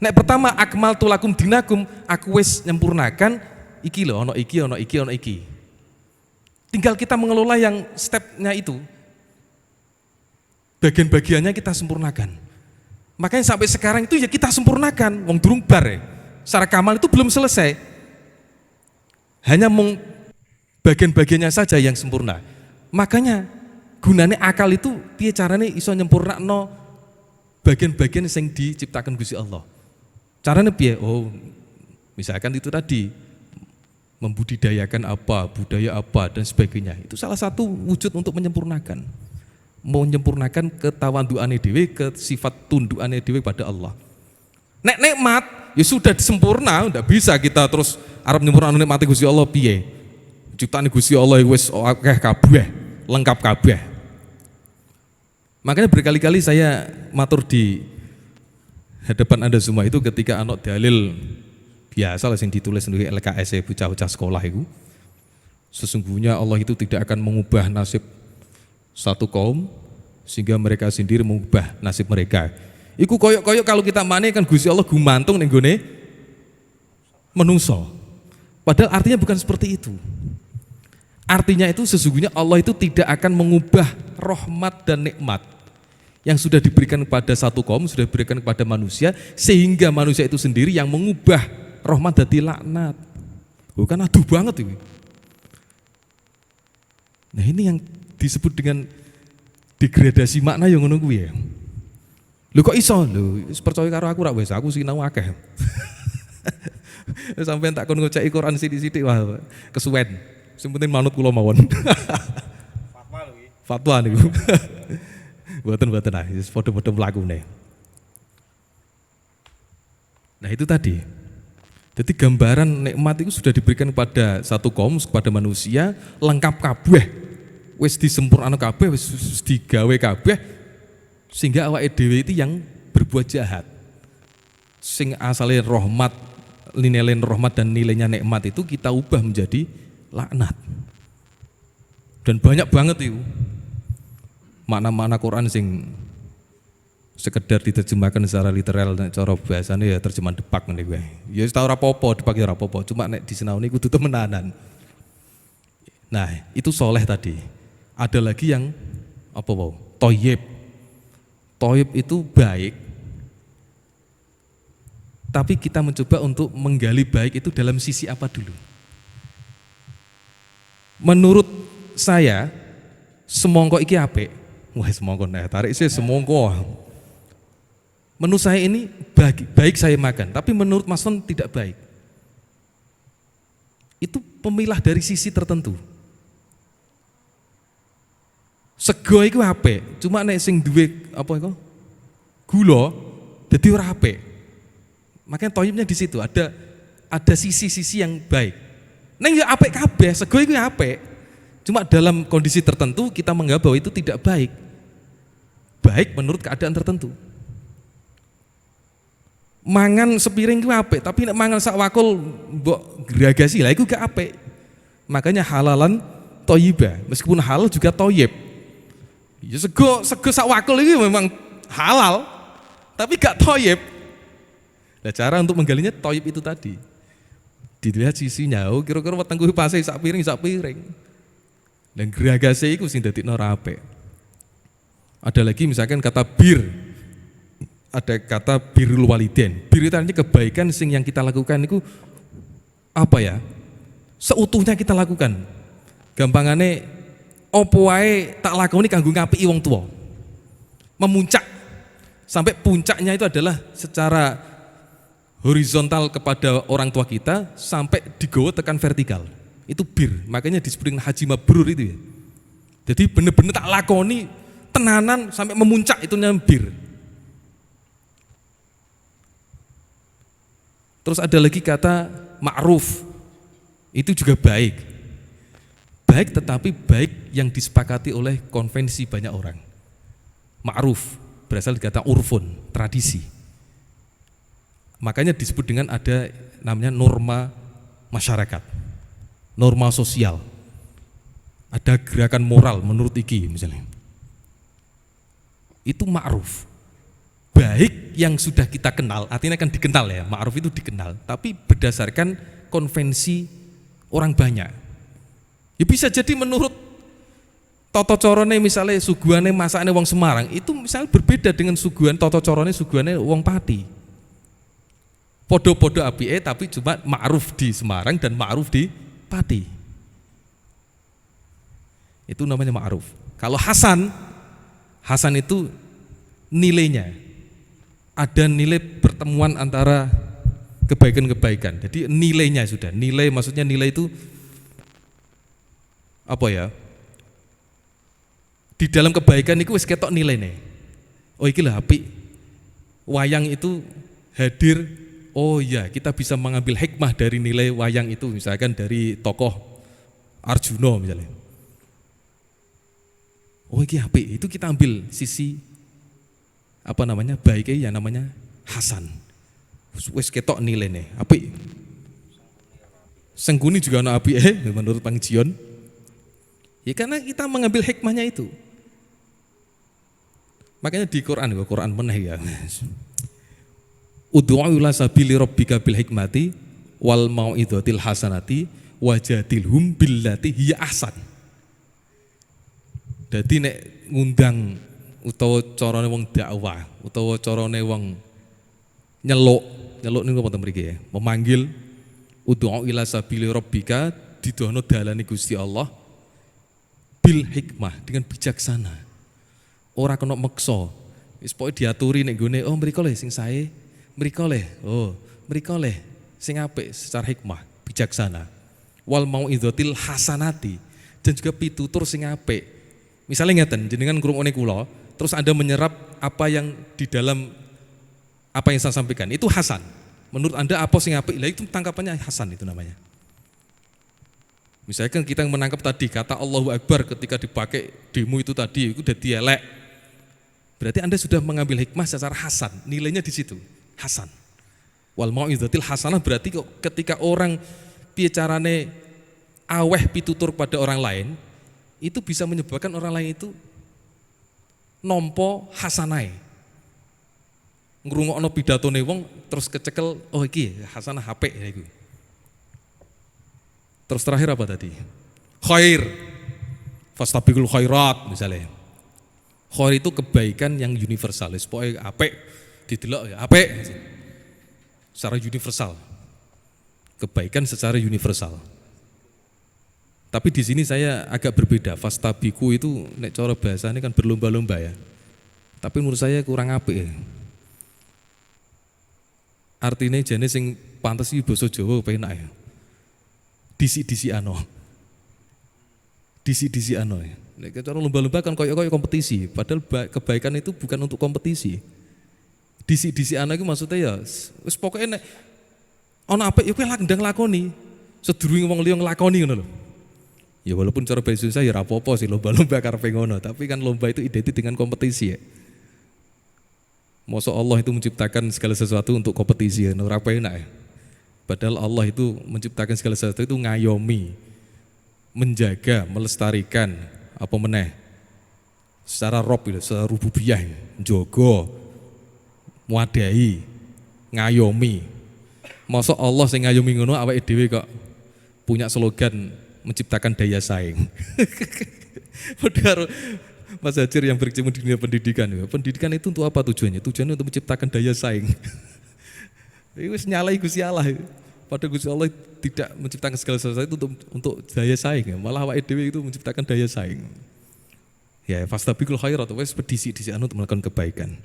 Nek pertama akmaltu lakum dinakum, aku wis nyempurnakan iki lho, ono iki. Tinggal kita mengelola yang stepnya itu. Bagian-bagiannya kita sempurnakan. Makanya sampai sekarang itu ya kita sempurnakan. Wong durung bar ya. Secara kamal itu belum selesai. Hanya bagian-bagiannya saja yang sempurna. Makanya gunanya akal itu piye carane iso nyempurnakno bagian-bagian yang diciptakan Gusti Allah. Caranya piye? Oh, misalkan itu tadi membudidayakan apa, budaya apa dan sebagainya. Itu salah satu wujud untuk menyempurnakan. Menyempurnakan ketawaduane dhewe, ke sifat tundukane dhewe pada Allah. Nek nikmat ya sudah sempurna, ndak bisa kita terus arep nyempurnakno nikmate Gusti Allah piye? Ciptaan Gusti Allah wis akeh kabeh, lengkap kabeh. Makanya berkali-kali saya matur di hadapan Anda semua itu ketika ana dalil biasa lah yang ditulis di LKS bocah-bocah sekolah itu. Sesungguhnya Allah itu tidak akan mengubah nasib satu kaum sehingga mereka sendiri mengubah nasib mereka. Iku koyok-koyok kalau kita mane kan Gusti Allah gumantung ning gone menungso. Padahal artinya bukan seperti itu. Artinya itu sesungguhnya Allah itu tidak akan mengubah rahmat dan nikmat yang sudah diberikan kepada satu kaum, sudah diberikan kepada manusia, sehingga manusia itu sendiri yang mengubah rahmat jadi laknat. Bukan aduh banget ini. Nah ini yang disebut dengan degradasi makna yang ngono kuwi ya. Lho kok iso lho, percaya karo aku rak wis aku sinau akeh. Sampeyan tak kon ngoceki Quran sithik-sithik wah kesuwen. Sing penting manut kula mawon. Fatwa lho iki. Fatwa niku. Mboten ah, wis padha-padha mlakune. Nah itu tadi. Jadi gambaran nikmat itu sudah diberikan kepada satu kaum, kepada manusia, lengkap kabeh. Wis disempurnakno kabeh, wis digawe kabeh, sehingga awake dhewe itu yang berbuat jahat. Sing asalnya rahmat, nilai rahmat dan nilainya nikmat itu kita ubah menjadi laknat. Dan banyak banget itu makna-makna Quran sing sekedar diterjemahkan secara literal, cara bahasane ya terjemahan depak ngene kuwi. Ya wis tau ora apa-apa, depak ya ora apa-apa, cuma nek disinaoni kudu temenanan. Nah, itu soleh tadi. Ada lagi yang apa wau? Thayyib. Thayyib itu baik. Tapi kita mencoba untuk menggali baik itu dalam sisi apa dulu? Menurut saya semongko iki apik. Wah, semongko nah tarik sih semongko. Menurut saya ini baik saya makan, tapi menurut Mas Ton tidak baik. Itu pemilah dari sisi tertentu. Sego iku apik, cuma nek sing duwe apa iku? Gula dadi ora apik. Makanya thayyibnya di situ ada sisi-sisi yang baik. Neng ya apik kabeh, sego iku ya apik. Cuma dalam kondisi tertentu kita menganggap bahwa itu tidak baik. Baik menurut keadaan tertentu. Mangan sepiring ku apik, tapi nek mangan sak wakul mbok geragasi lah iku gak apik. Makanya halalan thayyibah, meskipun halal juga thayyib. Ya sego sak wakul itu memang halal, tapi gak thayyib. Nah, cara untuk menggalinya thayyib itu tadi. Dilihat sisinya, oh kira-kira wetengku pase sak piring. Dan geragase iku sing dadekno ora apik. Ada lagi misalkan kata bir. Ada kata birrul walidain. Bir itu artinya kebaikan sing yang kita lakukan itu apa ya? Seutuhnya kita lakukan. Gampangane opo wae tak lakoni kanggo ngapiki wong tua. Memuncak sampai puncaknya itu adalah secara horizontal kepada orang tua kita sampai digawa tekan vertikal. Itu bir. Makanya disebut dengan haji mabrur itu ya. Jadi bener-bener tak lakoni tenanan sampai memuncak itu namanya bir. Terus ada lagi kata ma'ruf, itu juga baik. Baik tetapi baik yang disepakati oleh konvensi banyak orang. Ma'ruf berasal dari kata urfun, tradisi. Makanya disebut dengan ada namanya norma masyarakat, norma sosial. Ada gerakan moral menurut iki misalnya. Itu ma'ruf. Baik yang sudah kita kenal, artinya kan dikenal ya, ma'ruf itu dikenal, tapi berdasarkan konvensi orang banyak. Ya bisa jadi menurut toto corone misalnya suguhane masakane wong Semarang, itu misalnya berbeda dengan suguhan toto corone suguhane wong Pati. Podo-podo apike tapi cuma ma'ruf di Semarang dan ma'ruf di Pati. Itu namanya ma'ruf. Kalau Hasan itu nilainya. Ada nilai pertemuan antara kebaikan-kebaikan. Jadi nilainya sudah, nilai maksudnya nilai itu apa ya? Di dalam kebaikan itu wis ketok nilainya. Oh iki lah apik. Wayang itu hadir, oh ya kita bisa mengambil hikmah dari nilai wayang itu, misalkan dari tokoh Arjuna misalnya. Oh iki apik, itu kita ambil sisi apa namanya baiknya ya namanya Hasan. Wis ketok nilainya apik. Sengguni juga ana apik menurut Pangjion. Ya karena kita mengambil hikmahnya itu. Makanya di Quran meneh ya. Ud'u ila sabili rabbika bil hikmati wal mau'izatil hasanati wajadilhum billati hiya ahsan. Dadi nek ngundang utawa carane wong dakwah utawa carane wong nyeluk niku apa mriki ya, memanggil ud'u ila sabili rabbika didono dalane Gusti Allah bil hikmah dengan bijaksana. Ora kena meksa. Wis pokoke diaturi nek gone oh mriko le sing sae, mriko le. Oh, mriko le sing apik secara hikmah, bijaksana. Wal mau'izatil hasanati dan juga pitutur sing apik. Misalnya ngeten, jenengan ngrungokne kula, terus Anda menyerap apa yang di dalam apa yang saya sampaikan, itu hasan. Menurut Anda apa sing apik? Lah itu tangkapannya hasan itu namanya. Misalkan kita menangkap tadi kata Allahu Akbar ketika dipakai demo itu tadi, itu udah dielek. Berarti Anda sudah mengambil hikmah secara hasan, nilainya di situ, hasan. Wal mau'izatil hasanah berarti ketika orang piye carane aweh pitutur pada orang lain, itu bisa menyebabkan orang lain itu nompo hasanai. Ngrungokno pidatone wong terus kecekel, oh iki hasanah HP ya iku. Terus terakhir apa tadi? Khair. Fastabiqul khairat misalnya. Khair itu kebaikan yang universal. Pokoke apik didelok ya apik. Secara universal. Kebaikan secara universal. Tapi di sini saya agak berbeda. Fastabiqu itu nek cara bahasa ini kan berlomba-lomba ya. Tapi menurut saya kurang apik ya. Artinya jane sing pantes iki basa Jawa penak ya. Disi-disi ano. Disi-disi ano ya. Nek cara lomba-lomba kan koyo-koyo kompetisi, padahal kebaikan itu bukan untuk kompetisi. Disi-disi ano iku maksudnya ya wis pokoke nek ana apik ya kowe ndang lakoni. sedurunge wong liya nglakoni ngono lho. Ya walaupun cara bahasa Indonesia ya rapopo sih lomba-lomba karepe ngono, tapi kan lomba itu identik dengan kompetisi ya. Masa Allah itu menciptakan segala sesuatu untuk kompetisi ya, ora enak ya. Padahal Allah itu menciptakan segala sesuatu itu ngayomi, menjaga, melestarikan, apa meneh secara rob itu, secara rububiyah, njogo, muadahi, ngayomi. Masa Allah sing ngayomi ngono awake dhewe kok punya slogan menciptakan daya saing. Padahal Mas Hajir yang berkecimpung di dunia pendidikan, pendidikan itu untuk apa tujuannya? Tujuannya untuk menciptakan daya saing. Itu nyalai Gusti Allah. Padahal Gusti Allah tidak menciptakan segala sesuatu itu untuk daya saing, malah awake dhewe itu menciptakan daya saing. Ya, fastabiqul khairat, wes pedisi-disi untuk melakukan kebaikan.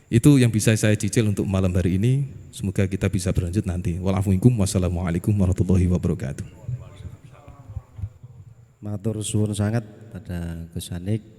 Itu yang bisa saya cicil untuk malam hari ini. Semoga kita bisa berlanjut nanti. Wassalamualaikum warahmatullahi wabarakatuh. Matur suwun sangat pada Gus Anik.